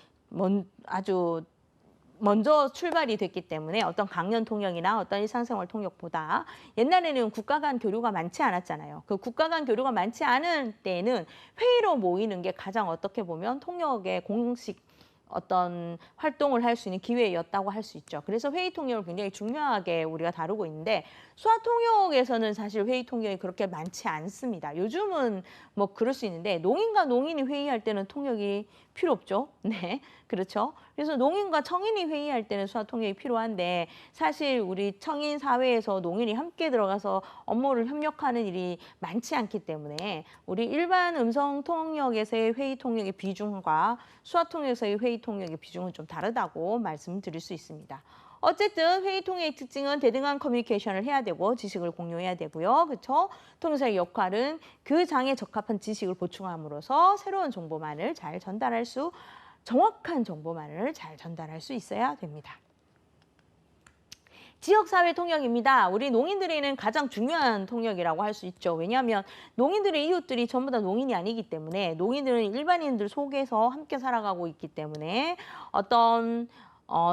아주 먼저 출발이 됐기 때문에 어떤 강연 통역이나 어떤 일상생활 통역보다 옛날에는 국가 간 교류가 많지 않았잖아요. 그 국가 간 교류가 많지 않은 때에는 회의로 모이는 게 가장 어떻게 보면 통역의 공식 어떤 활동을 할 수 있는 기회였다고 할 수 있죠. 그래서 회의 통역을 굉장히 중요하게 우리가 다루고 있는데 수화 통역에서는 사실 회의 통역이 그렇게 많지 않습니다. 요즘은 뭐 그럴 수 있는데 농인과 농인이 회의할 때는 통역이 필요 없죠. 네, 그렇죠. 그래서 농인과 청인이 회의할 때는 수화 통역이 필요한데 사실 우리 청인 사회에서 농인이 함께 들어가서 업무를 협력하는 일이 많지 않기 때문에 우리 일반 음성 통역에서의 회의 통역의 비중과 수화 통역에서의 회의 통역의 비중은 좀 다르다고 말씀드릴 수 있습니다. 어쨌든 회의 통역의 특징은 대등한 커뮤니케이션을 해야 되고 지식을 공유해야 되고요. 그렇죠? 통역사의 역할은 그 장에 적합한 지식을 보충함으로써 새로운 정보만을 정확한 정보만을 잘 전달할 수 있어야 됩니다. 지역사회 통역입니다. 우리 농인들에게는 가장 중요한 통역이라고 할 수 있죠. 왜냐하면 농인들의 이웃들이 전부 다 농인이 아니기 때문에 농인들은 일반인들 속에서 함께 살아가고 있기 때문에 어떤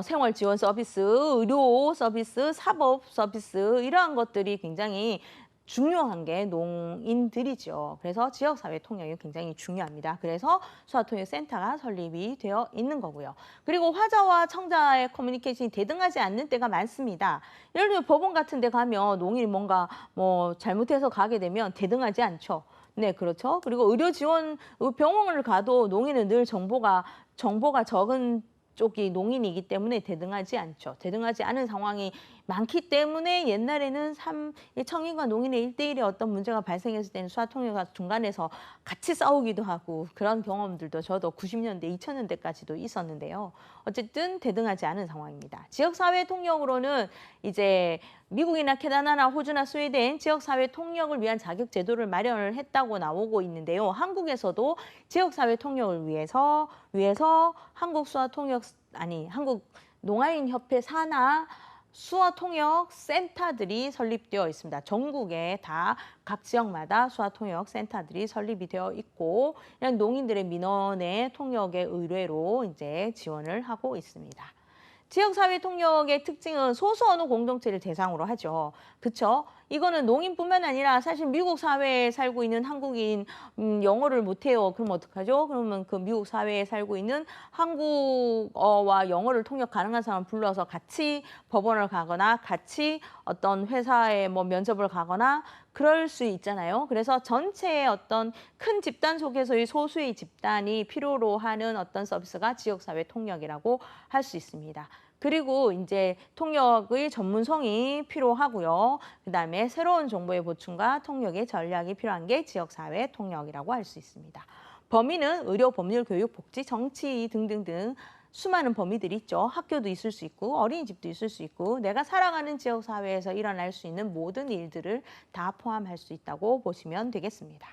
생활 지원 서비스, 의료 서비스, 사법 서비스 이러한 것들이 굉장히 중요한 게 농인들이죠. 그래서 지역사회 통역이 굉장히 중요합니다. 그래서 수화통역센터가 설립이 되어 있는 거고요. 그리고 화자와 청자의 커뮤니케이션이 대등하지 않는 때가 많습니다. 예를 들면 법원 같은 데 가면 농인이 뭔가 뭐 잘못해서 가게 되면 대등하지 않죠. 네, 그렇죠. 그리고 의료 지원, 병원을 가도 농인은 늘 정보가 적은 쪽이 농인이기 때문에 대등하지 않죠. 대등하지 않은 상황이 많기 때문에 옛날에는 청인과 농인의 1대1의 어떤 문제가 발생했을 때는 수화통역가 중간에서 같이 싸우기도 하고 그런 경험들도 저도 90년대, 2000년대까지도 있었는데요. 어쨌든 대등하지 않은 상황입니다. 지역사회 통역으로는 이제 미국이나 캐나다나 호주나 스웨덴 지역사회 통역을 위한 자격 제도를 마련을 했다고 나오고 있는데요. 한국에서도 지역사회 통역을 위해서 한국 농아인협회 산하 수어통역 센터들이 설립되어 있습니다. 전국에 다 각 지역마다 수어통역 센터들이 설립이 되어 있고 이런 농인들의 민원의 통역의 의뢰로 이제 지원을 하고 있습니다. 지역사회 통역의 특징은 소수 언어 공동체를 대상으로 하죠. 그쵸? 이거는 농인뿐만 아니라 사실 미국 사회에 살고 있는 한국인 영어를 못해요. 그럼 어떡하죠? 그러면 그 미국 사회에 살고 있는 한국어와 영어를 통역 가능한 사람 불러서 같이 법원을 가거나 같이 어떤 회사에 뭐 면접을 가거나 그럴 수 있잖아요. 그래서 전체의 어떤 큰 집단 속에서의 소수의 집단이 필요로 하는 어떤 서비스가 지역사회 통역이라고 할 수 있습니다. 그리고 이제 통역의 전문성이 필요하고요. 그다음에 새로운 정보의 보충과 통역의 전략이 필요한 게 지역사회 통역이라고 할 수 있습니다. 범위는 의료, 법률, 교육, 복지, 정치 등등등 수많은 범위들이 있죠. 학교도 있을 수 있고 어린이집도 있을 수 있고 내가 살아가는 지역사회에서 일어날 수 있는 모든 일들을 다 포함할 수 있다고 보시면 되겠습니다.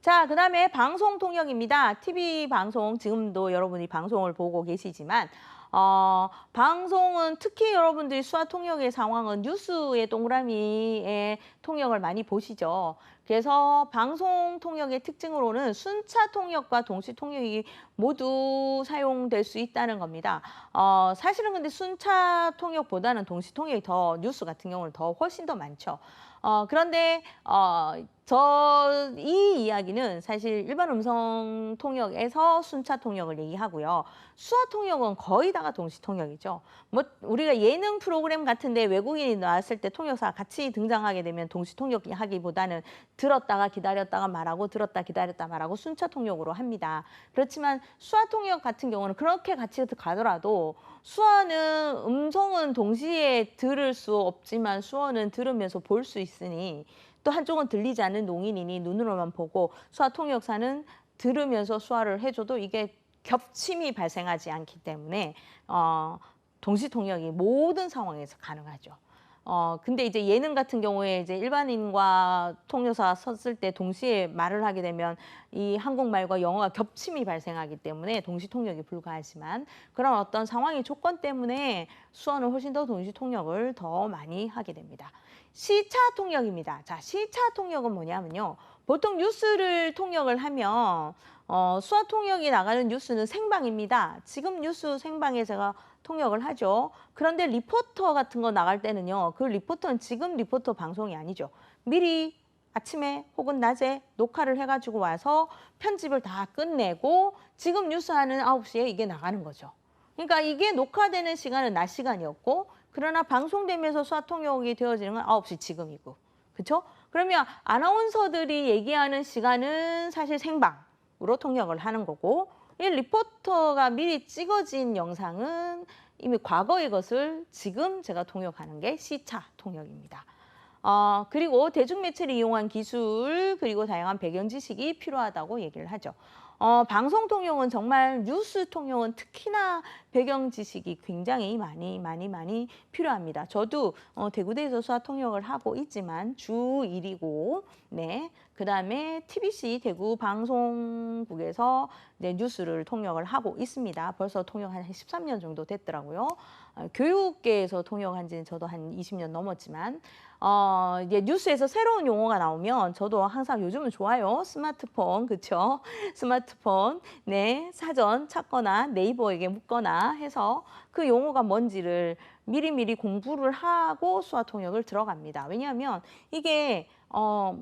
자, 그다음에 방송 통역입니다. TV 방송, 지금도 여러분이 방송을 보고 계시지만 방송은 특히 여러분들이 수화 통역의 상황은 뉴스의 동그라미의 통역을 많이 보시죠. 그래서 방송 통역의 특징으로는 순차 통역과 동시 통역이 모두 사용될 수 있다는 겁니다. 사실은 근데 순차 통역보다는 동시 통역이 더 뉴스 같은 경우는 훨씬 더 많죠. 그런데 이 이야기는 사실 일반 음성 통역에서 순차 통역을 얘기하고요. 수화 통역은 거의 다가 동시 통역이죠. 뭐 우리가 예능 프로그램 같은데 외국인이 나왔을 때 통역사가 같이 등장하게 되면 동시 통역하기보다는 들었다가 기다렸다가 말하고 들었다 기다렸다 말하고 순차 통역으로 합니다. 그렇지만 수화 통역 같은 경우는 그렇게 같이 가더라도 수화는 음성은 동시에 들을 수 없지만 수어는 들으면서 볼 수 있으니 또 한쪽은 들리지 않는 농인이니 눈으로만 보고 수화 통역사는 들으면서 수화를 해줘도 이게 겹침이 발생하지 않기 때문에 동시 통역이 모든 상황에서 가능하죠. 근데 이제 예능 같은 경우에 이제 일반인과 통역사가 섰을 때 동시에 말을 하게 되면 이 한국말과 영어가 겹침이 발생하기 때문에 동시 통역이 불가하지만 그런 어떤 상황의 조건 때문에 수어는 훨씬 더 동시 통역을 더 많이 하게 됩니다. 시차 통역입니다. 자, 시차 통역은 뭐냐면요. 보통 뉴스를 통역을 하면 수화 통역이 나가는 뉴스는 생방입니다. 지금 뉴스 생방에 제가 통역을 하죠. 그런데 리포터 같은 거 나갈 때는요. 그 리포터는 지금 리포터 방송이 아니죠. 미리 아침에 혹은 낮에 녹화를 해가지고 와서 편집을 다 끝내고 지금 뉴스 하는 9시에 이게 나가는 거죠. 그러니까 이게 녹화되는 시간은 낮 시간이었고 그러나 방송되면서 수화 통역이 되어지는 건 9시 지금이고. 그렇죠? 그러면 아나운서들이 얘기하는 시간은 사실 생방으로 통역을 하는 거고 이 리포터가 미리 찍어진 영상은 이미 과거의 것을 지금 제가 통역하는 게 시차 통역입니다. 그리고 대중매체를 이용한 기술 그리고 다양한 배경 지식이 필요하다고 얘기를 하죠. 방송 통역은 정말 뉴스 통역은 특히나 배경 지식이 굉장히 많이 필요합니다. 저도 대구대에서 수화 통역을 하고 있지만 주 일이고, 네. 그 다음에 TBC 대구 방송국에서 네, 뉴스를 통역을 하고 있습니다. 벌써 통역 한 13년 정도 됐더라고요. 교육계에서 통역한 지는 저도 한 20년 넘었지만 이제 뉴스에서 새로운 용어가 나오면 저도 항상 요즘은 좋아요. 스마트폰, 그쵸? 스마트폰, 네, 사전 찾거나 네이버에게 묻거나 해서 그 용어가 뭔지를 미리미리 공부를 하고 수화 통역을 들어갑니다. 왜냐하면 이게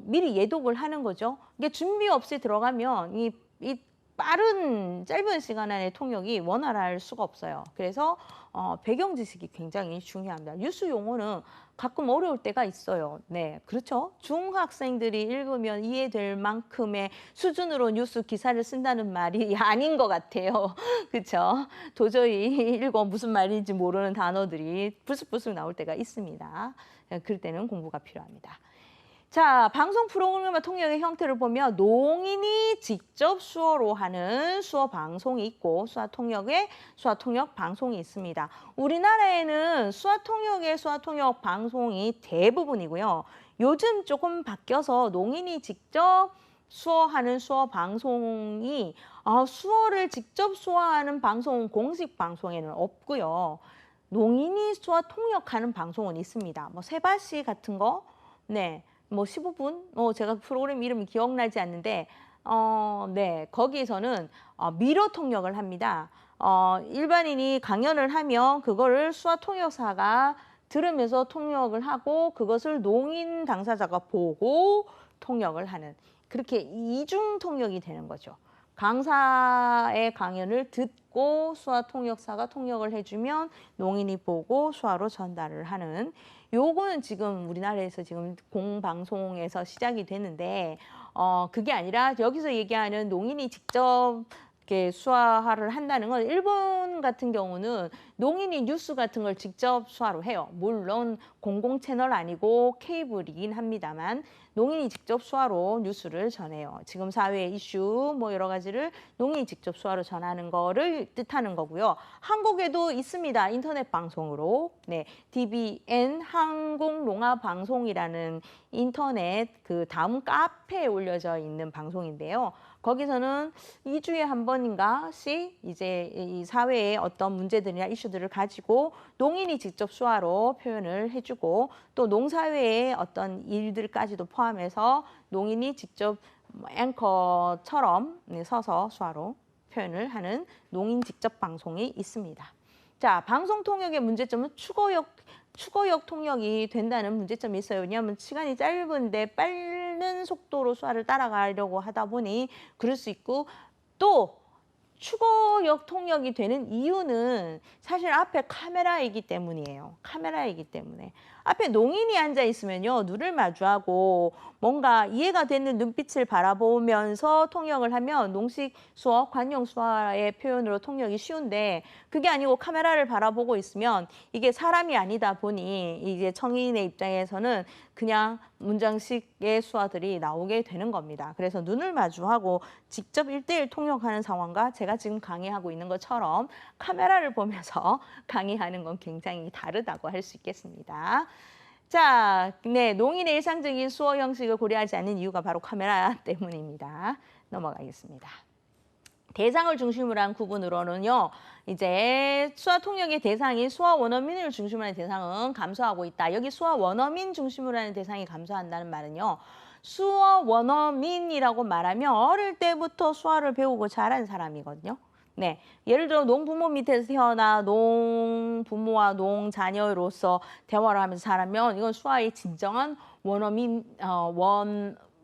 미리 예독을 하는 거죠. 이게 준비 없이 들어가면 이 빠른 짧은 시간 안에 통역이 원활할 수가 없어요. 그래서 배경 지식이 굉장히 중요합니다. 뉴스 용어는 가끔 어려울 때가 있어요. 네, 그렇죠. 중학생들이 읽으면 이해될 만큼의 수준으로 뉴스 기사를 쓴다는 말이 아닌 것 같아요. 그렇죠. 도저히 읽어 무슨 말인지 모르는 단어들이 불쑥불쑥 나올 때가 있습니다. 그럴 때는 공부가 필요합니다. 자, 방송 프로그램과 통역의 형태를 보면 농인이 직접 수어로 하는 수어 방송이 있고 수화 통역의 수화 통역 방송이 있습니다. 우리나라에는 수화 통역의 수화 통역 방송이 대부분이고요. 요즘 조금 바뀌어서 농인이 직접 수어하는 수어 방송이 수어를 직접 수어하는 방송은 공식 방송에는 없고요. 농인이 수어 통역하는 방송은 있습니다. 뭐 세바시 같은 거, 네. 뭐 15분? 제가 프로그램 이름이 기억나지 않는데 네, 거기에서는 미러 통역을 합니다. 일반인이 강연을 하면 그거를 수화 통역사가 들으면서 통역을 하고 그것을 농인 당사자가 보고 통역을 하는 그렇게 이중 통역이 되는 거죠. 강사의 강연을 듣고 수화 통역사가 통역을 해주면 농인이 보고 수화로 전달을 하는 요거는 지금 우리나라에서 지금 공방송에서 시작이 되는데 그게 아니라 여기서 얘기하는 농인이 직접 이렇게 수화를 한다는 건 일본 같은 경우는 농인이 뉴스 같은 걸 직접 수화로 해요. 물론 공공 채널 아니고 케이블이긴 합니다만 농인이 직접 수화로 뉴스를 전해요. 지금 사회의 이슈 뭐 여러 가지를 농인이 직접 수화로 전하는 거를 뜻하는 거고요. 한국에도 있습니다. 인터넷 방송으로. 네, DBN 한국농아방송이라는 인터넷 그 다음 카페에 올려져 있는 방송인데요. 거기서는 2주에 한 번인가씩 이제 이 사회의 어떤 문제들이나 이슈들을 가지고 농인이 직접 수화로 표현을 해주고 또 농사회의 어떤 일들까지도 포함해서 농인이 직접 앵커처럼 서서 수화로 표현을 하는 농인 직접 방송이 있습니다. 자, 방송 통역의 문제점은 추가역 통역이 된다는 문제점이 있어요. 왜냐하면 시간이 짧은데 빠른 속도로 수화를 따라가려고 하다 보니 그럴 수 있고 또 추가역 통역이 되는 이유는 사실 앞에 카메라이기 때문이에요. 카메라이기 때문에. 앞에 농인이 앉아 있으면요. 눈을 마주하고 뭔가 이해가 되는 눈빛을 바라보면서 통역을 하면 농식 수어, 관용 수어의 표현으로 통역이 쉬운데 그게 아니고 카메라를 바라보고 있으면 이게 사람이 아니다 보니 이제 청인의 입장에서는 그냥 문장식의 수어들이 나오게 되는 겁니다. 그래서 눈을 마주하고 직접 1대1 통역하는 상황과 제가 지금 강의하고 있는 것처럼 카메라를 보면서 강의하는 건 굉장히 다르다고 할 수 있겠습니다. 자, 네, 농인의 일상적인 수어 형식을 고려하지 않는 이유가 바로 카메라 때문입니다. 넘어가겠습니다. 대상을 중심으로 한 구분으로는요. 이제 수화 통역의 대상인 수화 원어민을 중심으로 하는 대상은 감소하고 있다. 여기 수화 원어민 중심으로 하는 대상이 감소한다는 말은요. 수화 원어민이라고 말하면 어릴 때부터 수화를 배우고 자란 사람이거든요. 네, 예를 들어 농부모 밑에서 태어나 농부모와 농자녀로서 대화를 하면서 자라면 이건 수화의 진정한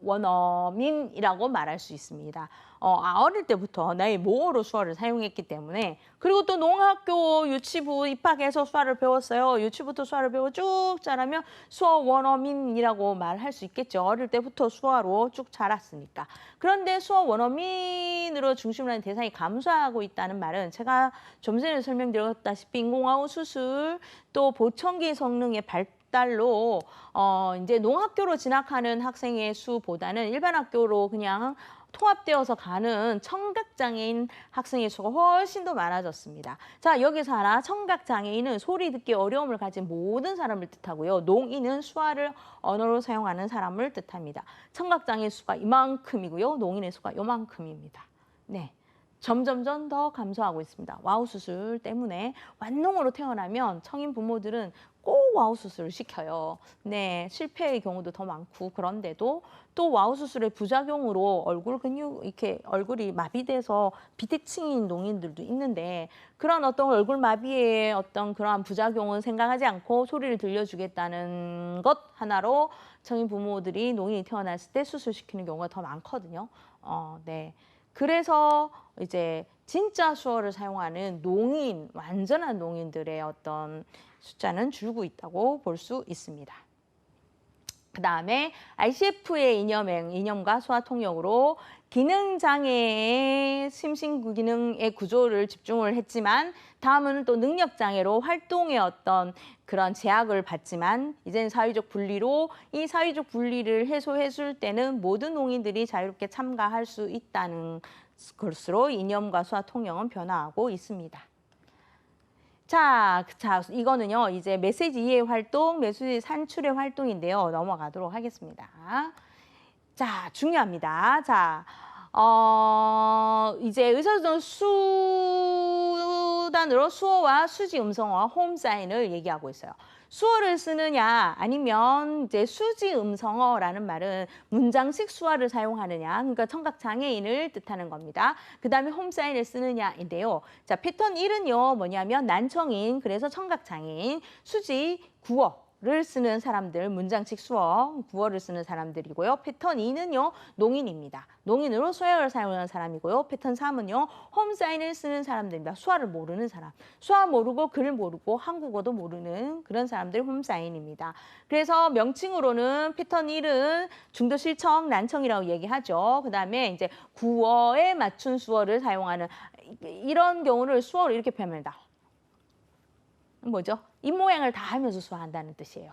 원어민이라고 말할 수 있습니다. 어릴 때부터 나의 모어로 수어를 사용했기 때문에 그리고 또 농학교 유치부 입학해서 수어를 배웠어요. 유치부터 수어를 배우고 쭉 자라면 수어 원어민이라고 말할 수 있겠죠. 어릴 때부터 수어로 쭉 자랐으니까. 그런데 수어 원어민으로 중심으로 하는 대상이 감소하고 있다는 말은 제가 좀 전에 설명드렸다시피 인공화학 수술 또 보청기 성능의 발달로 이제 농학교로 진학하는 학생의 수보다는 일반 학교로 그냥 통합되어서 가는 청각장애인 학생의 수가 훨씬 더 많아졌습니다. 자, 여기서 하나, 청각장애인은 소리 듣기 어려움을 가진 모든 사람을 뜻하고요. 농인은 수화를 언어로 사용하는 사람을 뜻합니다. 청각장애인 수가 이만큼이고요. 농인의 수가 이만큼입니다. 네. 점점점 더 감소하고 있습니다. 와우 수술 때문에 완농으로 태어나면 성인 부모들은 꼭 와우 수술을 시켜요. 네, 실패의 경우도 더 많고 그런데도 또 와우 수술의 부작용으로 얼굴 근육 이렇게 얼굴이 마비돼서 비대칭인 농인들도 있는데 그런 어떤 얼굴 마비의 어떤 그러한 부작용은 생각하지 않고 소리를 들려주겠다는 것 하나로 성인 부모들이 농인이 태어났을 때 수술시키는 경우가 더 많거든요. 네. 그래서 이제 진짜 수어를 사용하는 농인, 완전한 농인들의 어떤 숫자는 줄고 있다고 볼 수 있습니다. 그 다음에 ICF의 이념과 소아통역으로 기능장애의 심신기능의 구조를 집중을 했지만 다음은 또 능력장애로 활동의 어떤 그런 제약을 받지만 이제는 사회적 분리로 이 사회적 분리를 해소해 줄 때는 모든 농인들이 자유롭게 참가할 수 있다는 것으로 이념과 소아통역은 변화하고 있습니다. 자, 이거는요, 이제 메시지 이해 활동, 메시지 산출의 활동인데요. 넘어가도록 하겠습니다. 자, 중요합니다. 자, 이제 의사소통 수단으로 수어와 수지 음성어와 홈사인을 얘기하고 있어요. 수어를 쓰느냐 아니면 이제 수지 음성어라는 말은 문장식 수어를 사용하느냐 그러니까 청각 장애인을 뜻하는 겁니다. 그다음에 홈사인을 쓰느냐인데요. 자, 패턴 1은요 뭐냐면 난청인 그래서 청각 장애인 수지 구어를 쓰는 사람들 문장식 수어 구어를 쓰는 사람들이고요. 패턴 2는요 농인입니다. 농인으로 수어를 사용하는 사람이고요. 패턴 3은요 홈사인을 쓰는 사람들입니다. 수어를 모르는 사람. 수어 모르고 글 모르고 한국어도 모르는 그런 사람들 홈사인입니다. 그래서 명칭으로는 패턴 1은 중도 실청 난청이라고 얘기하죠. 그다음에 이제 구어에 맞춘 수어를 사용하는 이런 경우를 수어로 이렇게 표현합니다. 뭐죠? 입모양을 다 하면서 수어한다는 뜻이에요.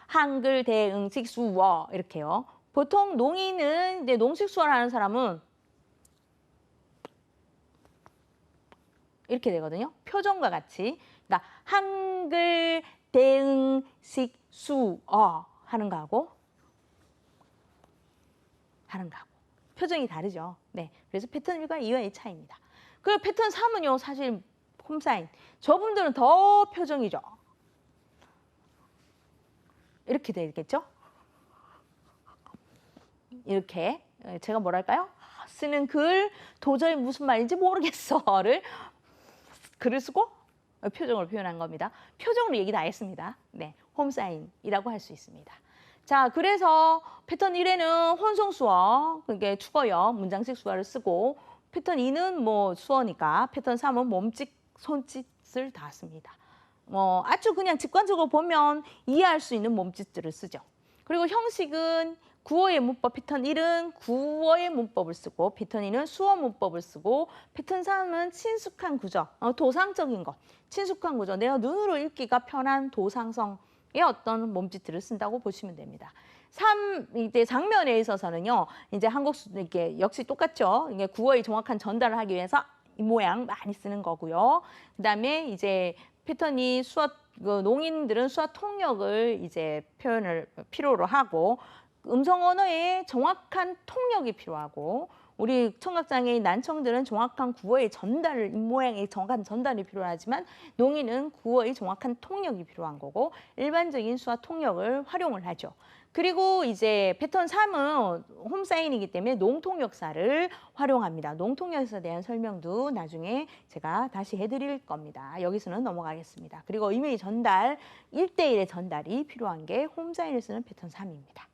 한글, 대응식, 수어 이렇게요. 보통 농인은 이제 농식 수어를 하는 사람은 이렇게 되거든요. 표정과 같이. 그러니까 한글, 대응식, 수어 하는 거하고 표정이 다르죠. 네. 그래서 패턴 1과 2와의 차이입니다. 그리고 패턴 3은요. 사실 홈사인. 저분들은 더 표정이죠. 이렇게 되겠죠? 이렇게 제가 뭐랄까요? 쓰는 글 도저히 무슨 말인지 모르겠어를 글을 쓰고 표정을 표현한 겁니다. 표정으로 얘기 다 했습니다. 네, 홈사인이라고 할 수 있습니다. 자, 그래서 패턴 1에는 혼성수어, 그게 축어역, 문장식 수어를 쓰고 패턴 2는 뭐 수어니까 패턴 3은 몸짓, 손짓을 다 씁니다. 아주 그냥 직관적으로 보면 이해할 수 있는 몸짓들을 쓰죠. 그리고 형식은 구어의 문법 패턴 1은 구어의 문법을 쓰고 패턴 2는 수어 문법을 쓰고 패턴 3은 친숙한 구조, 도상적인 것, 친숙한 구조, 내가 눈으로 읽기가 편한 도상성의 어떤 몸짓들을 쓴다고 보시면 됩니다. 이제 장면에 있어서는요, 이제 한국 이게 역시 똑같죠. 이게 구어의 정확한 전달을 하기 위해서 이 모양 많이 쓰는 거고요. 그다음에 이제 패턴이 농인들은 수화 통역을 이제 표현을 필요로 하고 음성 언어의 정확한 통역이 필요하고 우리 청각장애인 난청들은 정확한 구어의 전달을 입모양의 정확한 전달이 필요하지만 농인은 구어의 정확한 통역이 필요한 거고 일반적인 수화 통역을 활용을 하죠. 그리고 이제 패턴 3은 홈사인이기 때문에 농통역사를 활용합니다. 농통역사에 대한 설명도 나중에 제가 다시 해드릴 겁니다. 여기서는 넘어가겠습니다. 그리고 의미의 전달, 1대1의 전달이 필요한 게 홈사인을 쓰는 패턴 3입니다.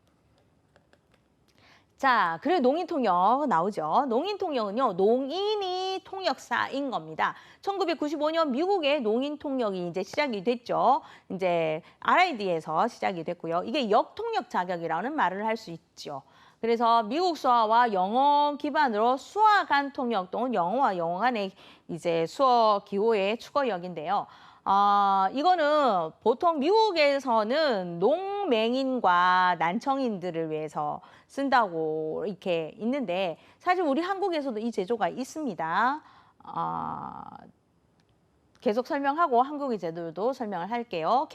자, 그리고 농인통역 나오죠. 농인통역은요, 농인이 통역사인 겁니다. 1995년 미국의 농인통역이 이제 시작이 됐죠. 이제 RID에서 시작이 됐고요. 이게 역통역 자격이라는 말을 할 수 있죠. 그래서 미국 수어와 영어 기반으로 수어 간 통역 또는 영어와 영어 간의 이제 수어 기호의 축어역인데요. 이거는 보통 미국에서는 농맹인과 난청인들을 위해서 쓴다고 이렇게 있는데 사실 우리 한국에서도 이 제도가 있습니다. 계속 설명하고 한국의 제도도 설명을 할게요.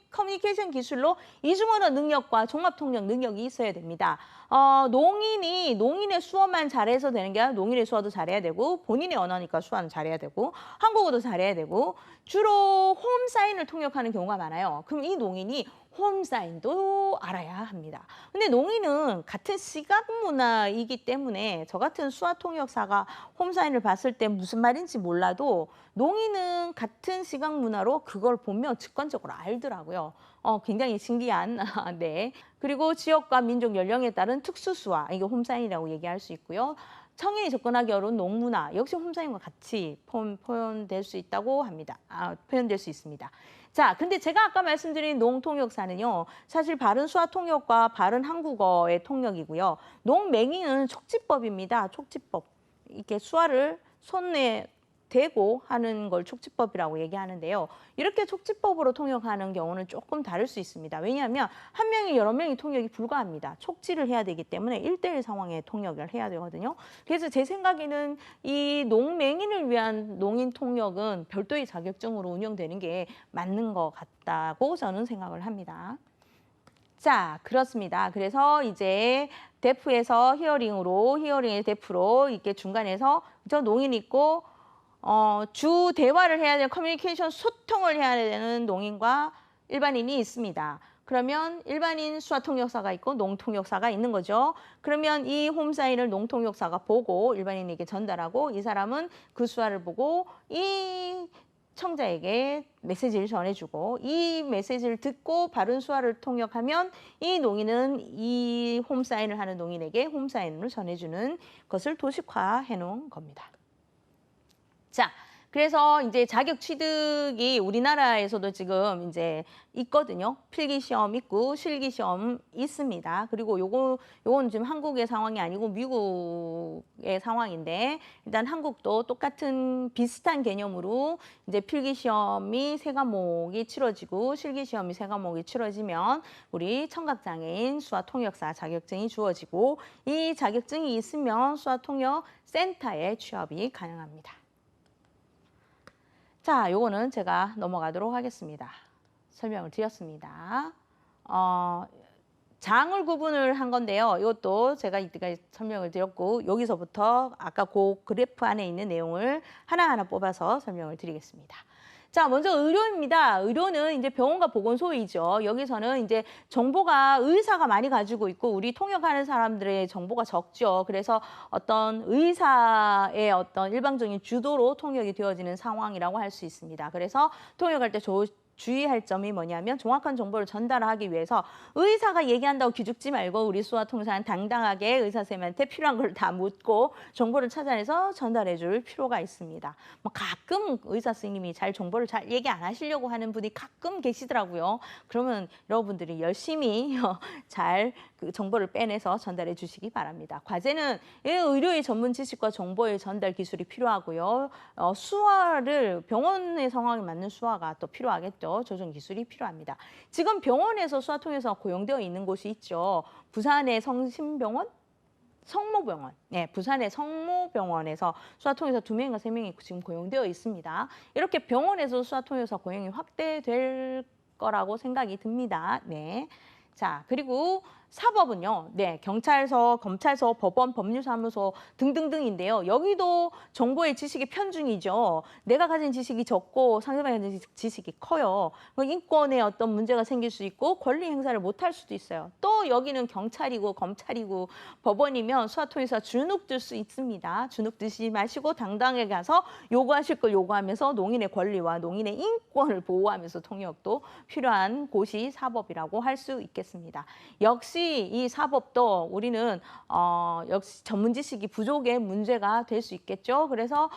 커뮤니케이션 기술로 이중언어 능력과 종합통역 능력이 있어야 됩니다. 농인의 수어만 잘해서 되는 게 아니라 농인의 수어도 잘해야 되고 본인의 언어니까 수어는 잘해야 되고 한국어도 잘해야 되고 주로 홈사인을 통역하는 경우가 많아요. 그럼 이 농인이 홈사인도 알아야 합니다. 근데 농인은 같은 시각 문화이기 때문에 저 같은 수화 통역사가 홈사인을 봤을 때 무슨 말인지 몰라도 농인은 같은 시각 문화로 그걸 보면 직관적으로 알더라고요. 굉장히 신기한 네. 그리고 지역과 민족 연령에 따른 특수수화, 이게 홈사인이라고 얘기할 수 있고요. 성인이 접근하기 어려운 농문화, 역시 홈사인과 같이 표현될 수 있다고 합니다. 표현될 수 있습니다. 자, 근데 제가 아까 말씀드린 농통역사는요, 사실 바른 수화 통역과 바른 한국어의 통역이고요. 농맹이는 촉지법입니다. 촉지법. 이렇게 수화를 손에 대고 하는 걸 촉지법이라고 얘기하는데요. 이렇게 촉지법으로 통역하는 경우는 조금 다를 수 있습니다. 왜냐하면 한 명이 여러 명이 통역이 불가합니다. 촉지를 해야 되기 때문에 1대1 상황에 통역을 해야 되거든요. 그래서 제 생각에는 이 농맹인을 위한 농인 통역은 별도의 자격증으로 운영되는 게 맞는 것 같다고 저는 생각을 합니다. 자, 그렇습니다. 그래서 이제 데프에서 히어링의 데프로 이렇게 중간에서 저 농인 있고 주 대화를 해야 되는 커뮤니케이션 소통을 해야 되는 농인과 일반인이 있습니다. 그러면 일반인 수화 통역사가 있고 농통역사가 있는 거죠. 그러면 이 홈사인을 농통역사가 보고 일반인에게 전달하고 이 사람은 그 수화를 보고 이 청자에게 메시지를 전해주고 이 메시지를 듣고 바른 수화를 통역하면 이 농인은 이 홈사인을 하는 농인에게 홈사인을 전해주는 것을 도식화해 놓은 겁니다. 자, 그래서 이제 자격 취득이 우리나라에서도 지금 이제 있거든요. 필기 시험 있고 실기 시험 있습니다. 그리고 요건 지금 한국의 상황이 아니고 미국의 상황인데 일단 한국도 똑같은 비슷한 개념으로 이제 필기 시험이 3과목이 치러지고 실기 시험이 3과목이 치러지면 우리 청각장애인 수화 통역사 자격증이 주어지고 이 자격증이 있으면 수화 통역 센터에 취업이 가능합니다. 자, 요거는 제가 넘어가도록 하겠습니다. 설명을 드렸습니다. 장을 구분을 한 건데요. 이것도 제가 이때까지 설명을 드렸고 여기서부터 아까 그 그래프 안에 있는 내용을 하나하나 뽑아서 설명을 드리겠습니다. 자, 먼저 의료입니다. 의료는 이제 병원과 보건소이죠. 여기서는 이제 정보가 의사가 많이 가지고 있고 우리 통역하는 사람들의 정보가 적죠. 그래서 어떤 의사의 어떤 일방적인 주도로 통역이 되어지는 상황이라고 할 수 있습니다. 그래서 통역할 때 주의할 점이 뭐냐면 정확한 정보를 전달하기 위해서 의사가 얘기한다고 기죽지 말고 우리 수화 통역사는 당당하게 의사 선생님한테 필요한 걸 다 묻고 정보를 찾아내서 전달해 줄 필요가 있습니다. 뭐 가끔 의사 선생님이 정보를 잘 얘기 안 하시려고 하는 분이 가끔 계시더라고요. 그러면 여러분들이 열심히 잘 그 정보를 빼내서 전달해 주시기 바랍니다. 과제는 의료의 전문 지식과 정보의 전달 기술이 필요하고요. 수화를 병원의 상황에 맞는 수화가 또 필요하겠죠. 조정 기술이 필요합니다. 지금 병원에서 수화 통역사가 고용되어 있는 곳이 있죠. 부산의 성심병원? 성모병원. 네, 부산의 성모병원에서 수화통역사 2명인가 3명이 지금 고용되어 있습니다. 이렇게 병원에서 수화통역사 고용이 확대될 거라고 생각이 듭니다. 네. 자, 그리고 사법은요. 네, 경찰서, 검찰서, 법원, 법률사무소 등등등인데요. 여기도 정보의 지식이 편중이죠. 내가 가진 지식이 적고 상대방이 가진 지식이 커요. 인권에 어떤 문제가 생길 수 있고 권리 행사를 못할 수도 있어요. 또 여기는 경찰이고 검찰이고 법원이면 수화통역사 주눅 들 수 있습니다. 주눅 드시지 마시고 당당하게 가서 요구하실 걸 요구하면서 농인의 권리와 농인의 인권을 보호하면서 통역도 필요한 곳이 사법이라고 할 수 있겠습니다. 역시 이 사법도 우리는 역시 전문 지식이 부족의 문제가 될 수 있겠죠. 그래서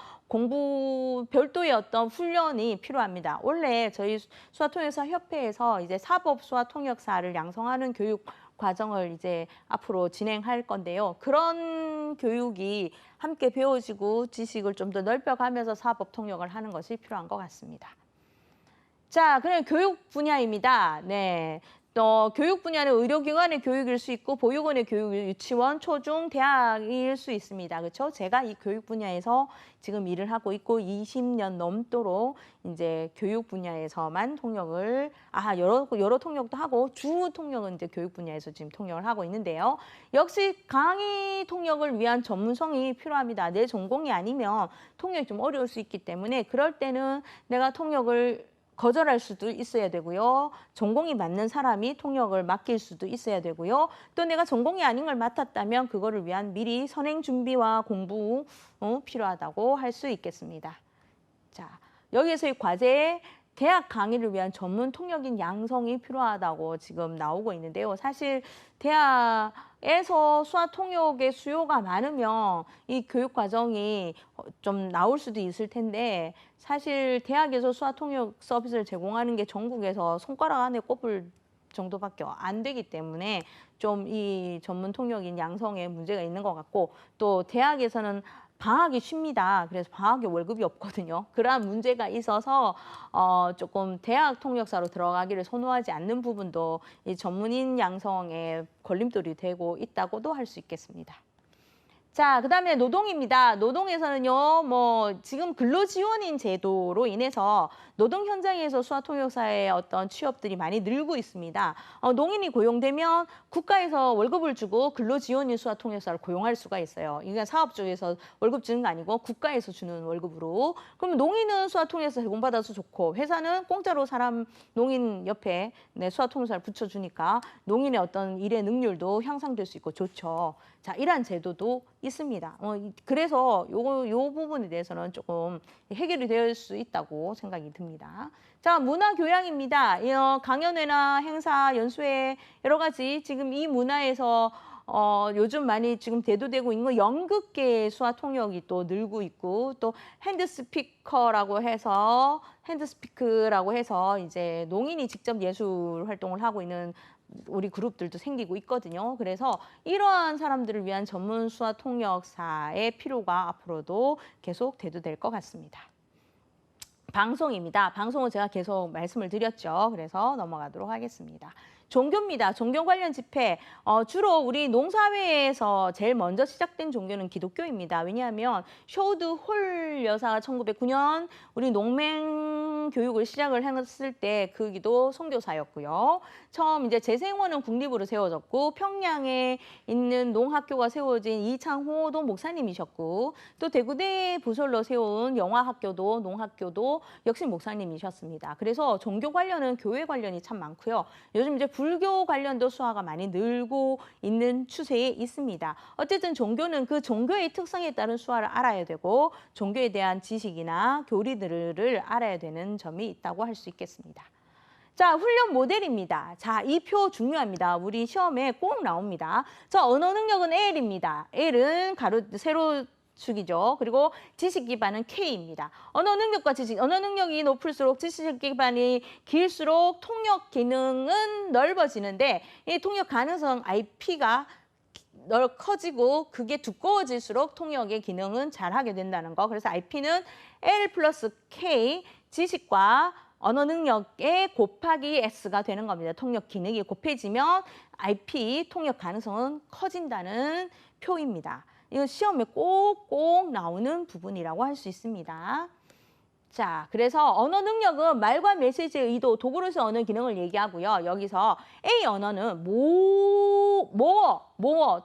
별도의 어떤 훈련이 필요합니다. 원래 저희 수화통역사 협회에서 이제 사법 수화통역사를 양성하는 교육 과정을 이제 앞으로 진행할 건데요. 그런 교육이 함께 배워지고 지식을 좀 더 넓혀가면서 사법 통역을 하는 것이 필요한 것 같습니다. 자, 그럼 교육 분야입니다. 네. 교육 분야는 의료기관의 교육일 수 있고 보육원의 교육, 유치원, 초중, 대학일 수 있습니다. 그렇죠? 제가 이 교육 분야에서 지금 일을 하고 있고 20년 넘도록 이제 교육 분야에서만 통역을 여러 통역도 하고 주 통역은 이제 교육 분야에서 지금 통역을 하고 있는데요. 역시 강의 통역을 위한 전문성이 필요합니다. 내 전공이 아니면 통역이 좀 어려울 수 있기 때문에 그럴 때는 내가 통역을 거절할 수도 있어야 되고요. 전공이 맞는 사람이 통역을 맡길 수도 있어야 되고요. 또 내가 전공이 아닌 걸 맡았다면 그거를 위한 미리 선행 준비와 공부 필요하다고 할 수 있겠습니다. 자, 여기에서의 과제에 대학 강의를 위한 전문 통역인 양성이 필요하다고 지금 나오고 있는데요. 사실 대학에서 수화 통역의 수요가 많으면 이 교육 과정이 좀 나올 수도 있을 텐데 사실 대학에서 수화 통역 서비스를 제공하는 게 전국에서 손가락 안에 꼽을 정도밖에 안 되기 때문에 좀 이 전문 통역인 양성에 문제가 있는 것 같고 또 대학에서는 방학이 쉽니다. 그래서 방학에 월급이 없거든요. 그러한 문제가 있어서 조금 대학 통역사로 들어가기를 선호하지 않는 부분도 이 전문인 양성에 걸림돌이 되고 있다고도 할 수 있겠습니다. 자, 그다음에 노동입니다. 노동에서는요, 지금 근로지원인 제도로 인해서 노동 현장에서 수화통역사의 어떤 취업들이 많이 늘고 있습니다. 농인이 고용되면 국가에서 월급을 주고 근로지원인 수화통역사를 고용할 수가 있어요. 이게 사업 쪽에서 월급 주는 거 아니고 국가에서 주는 월급으로. 그럼 농인은 수화통역사 제공받아서 좋고 회사는 공짜로 농인 옆에 수화통역사를 붙여주니까 농인의 어떤 일의 능률도 향상될 수 있고 좋죠. 자, 이러한 제도도 있습니다. 그래서 요 부분에 대해서는 조금 해결이 될 수 있다고 생각이 듭니다. 자, 문화교양입니다. 강연회나 행사, 연수회 여러 가지 지금 이 문화에서 요즘 많이 지금 대두되고 있는 거 연극계 수화 통역이 또 늘고 있고 또 핸드스피크라고 해서 이제 농인이 직접 예술 활동을 하고 있는 우리 그룹들도 생기고 있거든요. 그래서 이러한 사람들을 위한 전문 수화 통역사의 필요가 앞으로도 계속 대두될 것 같습니다. 방송입니다. 방송은 제가 계속 말씀을 드렸죠. 그래서 넘어가도록 하겠습니다. 종교입니다. 종교 관련 집회, 주로 우리 농사회에서 제일 먼저 시작된 종교는 기독교입니다. 왜냐하면 쇼드 홀 여사가 1909년 우리 농맹 교육을 시작을 했을 때 그 기도 선교사였고요. 처음 이제 재생원은 국립으로 세워졌고 평양에 있는 농학교가 세워진 이창호도 목사님이셨고 또 대구대 부설로 세운 영화학교도 농학교도 역시 목사님이셨습니다. 그래서 종교 관련은 교회 관련이 참 많고요. 요즘 이제 불교 관련도 수화가 많이 늘고 있는 추세에 있습니다. 어쨌든 종교는 그 종교의 특성에 따른 수화를 알아야 되고 종교에 대한 지식이나 교리들을 알아야 되는 점이 있다고 할 수 있겠습니다. 자, 훈련 모델입니다. 자, 이 표 중요합니다. 우리 시험에 꼭 나옵니다. 자, 언어 능력은 L입니다. L은 세로 축이죠. 그리고 지식 기반은 K입니다. 언어 능력이 높을수록 지식 기반이 길수록 통역 기능은 넓어지는데 이 통역 가능성 IP가 커지고 그게 두꺼워질수록 통역의 기능은 잘하게 된다는 거. 그래서 IP는 L 플러스 K 지식과 언어 능력에 곱하기 S가 되는 겁니다. 통역 기능이 곱해지면 IP 통역 가능성은 커진다는 표입니다. 이건 시험에 꼭꼭 나오는 부분이라고 할 수 있습니다. 자, 그래서 언어 능력은 말과 메시지의 의도, 도구로서 언어 기능을 얘기하고요. 여기서 A 언어는 모어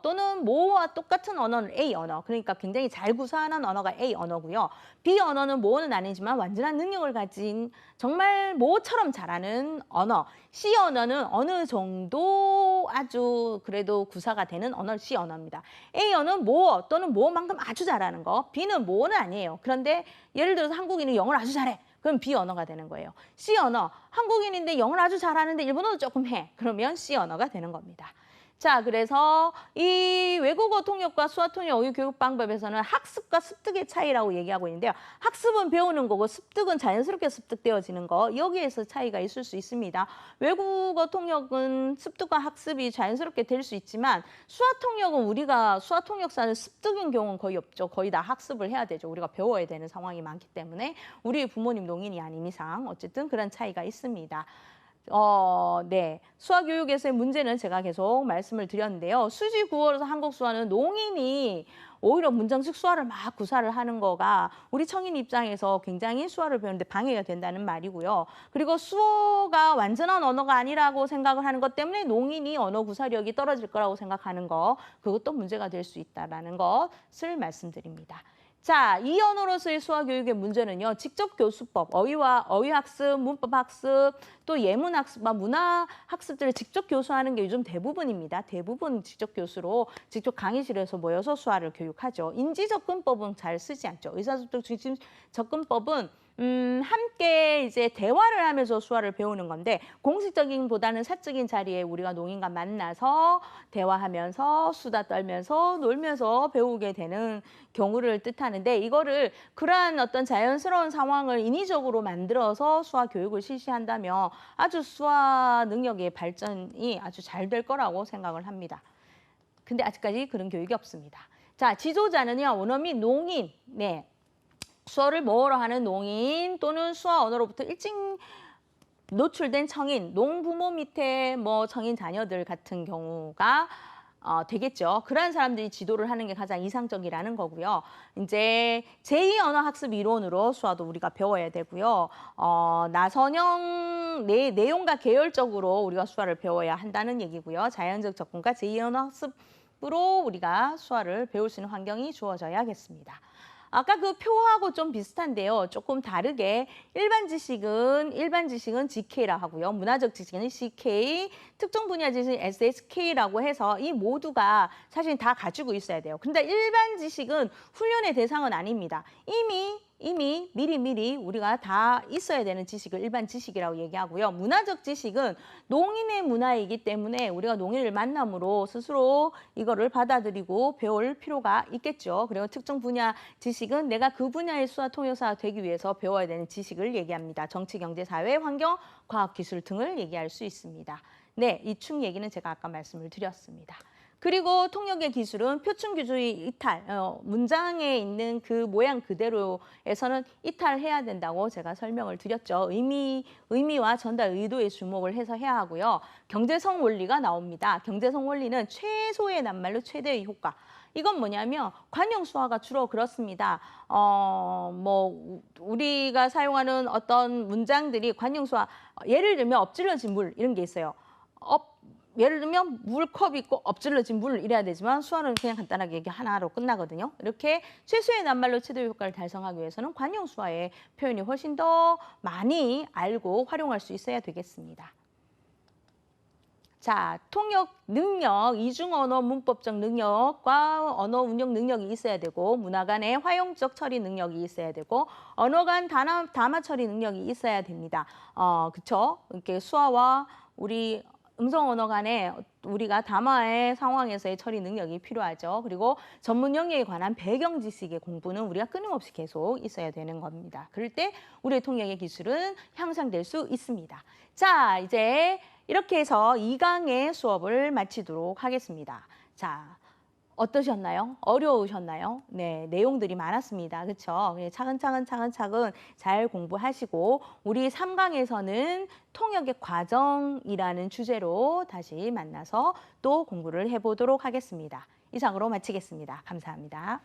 또는 모어와 똑같은 언어는 A 언어. 그러니까 굉장히 잘 구사하는 언어가 A 언어고요. B 언어는 모어는 아니지만 완전한 능력을 가진 정말 모어처럼 잘하는 언어. C 언어는 어느 정도 아주 그래도 구사가 되는 언어 C 언어입니다. A 언어는 모어 또는 모어만큼 아주 잘하는 거. B는 모어는 아니에요. 그런데 예를 들어서 한국인이 영어를 아주 잘해. 그럼 B 언어가 되는 거예요. C 언어, 한국인인데 영어를 아주 잘하는데 일본어도 조금 해. 그러면 C 언어가 되는 겁니다. 자, 그래서 이 외국어 통역과 수화 통역 어휘 교육 방법에서는 학습과 습득의 차이라고 얘기하고 있는데요. 학습은 배우는 거고 습득은 자연스럽게 습득되어지는 거. 여기에서 차이가 있을 수 있습니다. 외국어 통역은 습득과 학습이 자연스럽게 될 수 있지만 수화 통역은 우리가 수화 통역사는 습득인 경우는 거의 없죠. 거의 다 학습을 해야 되죠. 우리가 배워야 되는 상황이 많기 때문에 우리 부모님 농인이 아닌 이상 어쨌든 그런 차이가 있습니다. 네. 수화 교육에서의 문제는 제가 계속 말씀을 드렸는데요. 수지 구어로서 한국 수화는 농인이 오히려 문장식 수화를 막 구사를 하는 거가 우리 청인 입장에서 굉장히 수화를 배우는데 방해가 된다는 말이고요. 그리고 수어가 완전한 언어가 아니라고 생각을 하는 것 때문에 농인이 언어 구사력이 떨어질 거라고 생각하는 거, 그것도 문제가 될 수 있다는 것을 말씀드립니다. 자, 이 언어로서의 수화 교육의 문제는요. 직접 교수법, 어휘학습, 문법학습, 또 예문학습, 문화학습들을 직접 교수하는 게 요즘 대부분입니다. 대부분 직접 교수로 직접 강의실에서 모여서 수화를 교육하죠. 인지접근법은 잘 쓰지 않죠. 의사소통 중심 접근법은 함께 이제 대화를 하면서 수화를 배우는 건데 공식적인보다는 사적인 자리에 우리가 농인과 만나서 대화하면서 수다 떨면서 놀면서 배우게 되는 경우를 뜻하는데 이거를 그러한 어떤 자연스러운 상황을 인위적으로 만들어서 수화 교육을 실시한다면 아주 수화 능력의 발전이 아주 잘 될 거라고 생각을 합니다. 근데 아직까지 그런 교육이 없습니다. 자, 지도자는요, 원어민 농인, 네. 수어를 모어로 하는 농인 또는 수어 언어로부터 일찍 노출된 청인, 농부모 밑에 뭐 청인 자녀들 같은 경우가 되겠죠. 그런 사람들이 지도를 하는 게 가장 이상적이라는 거고요. 이제 제2 언어 학습 이론으로 수화도 우리가 배워야 되고요. 나선형 내용과 계열적으로 우리가 수화를 배워야 한다는 얘기고요. 자연적 접근과 제2 언어 학습으로 우리가 수화를 배울 수 있는 환경이 주어져야겠습니다. 아까 그 표하고 좀 비슷한데요. 조금 다르게 일반 지식은 GK라 하고요. 문화적 지식은 CK, 특정 분야 지식은 SSK라고 해서 이 모두가 사실 다 가지고 있어야 돼요. 근데 일반 지식은 훈련의 대상은 아닙니다. 이미 미리 우리가 다 있어야 되는 지식을 일반 지식이라고 얘기하고요. 문화적 지식은 농인의 문화이기 때문에 우리가 농인을 만남으로 스스로 이거를 받아들이고 배울 필요가 있겠죠. 그리고 특정 분야 지식은 내가 그 분야의 수화 통역사가 되기 위해서 배워야 되는 지식을 얘기합니다. 정치, 경제, 사회, 환경, 과학, 기술 등을 얘기할 수 있습니다. 네, 이 충 얘기는 제가 아까 말씀을 드렸습니다. 그리고 통역의 기술은 표준규주의 이탈, 문장에 있는 그 모양 그대로에서는 이탈해야 된다고 제가 설명을 드렸죠. 의미와 전달 의도에 주목을 해서 해야 하고요. 경제성 원리가 나옵니다. 경제성 원리는 최소의 낱말로 최대의 효과. 이건 뭐냐면 관용 수화가 주로 그렇습니다. 우리가 사용하는 어떤 문장들이 관용 수화, 예를 들면 엎질러진 물 이런 게 있어요. 예를 들면 물컵 있고 엎질러진 물 이래야 되지만 수화는 그냥 간단하게 이게 하나로 끝나거든요. 이렇게 최소의 낱말로 최대의 효과를 달성하기 위해서는 관용 수화의 표현이 훨씬 더 많이 알고 활용할 수 있어야 되겠습니다. 자, 통역 능력, 이중 언어 문법적 능력과 언어 운용 능력이 있어야 되고 문화 간의 화용적 처리 능력이 있어야 되고 언어 간 담화 처리 능력이 있어야 됩니다. 그쵸? 이렇게 수화와 우리 음성 언어 간에 우리가 담화의 상황에서의 처리 능력이 필요하죠. 그리고 전문 영역에 관한 배경 지식의 공부는 우리가 끊임없이 계속 있어야 되는 겁니다. 그럴 때 우리의 통역의 기술은 향상될 수 있습니다. 자, 이제 이렇게 해서 2강의 수업을 마치도록 하겠습니다. 자, 어떠셨나요? 어려우셨나요? 네, 내용들이 많았습니다. 그렇죠? 차근차근 잘 공부하시고 우리 3강에서는 통역의 과정이라는 주제로 다시 만나서 또 공부를 해보도록 하겠습니다. 이상으로 마치겠습니다. 감사합니다.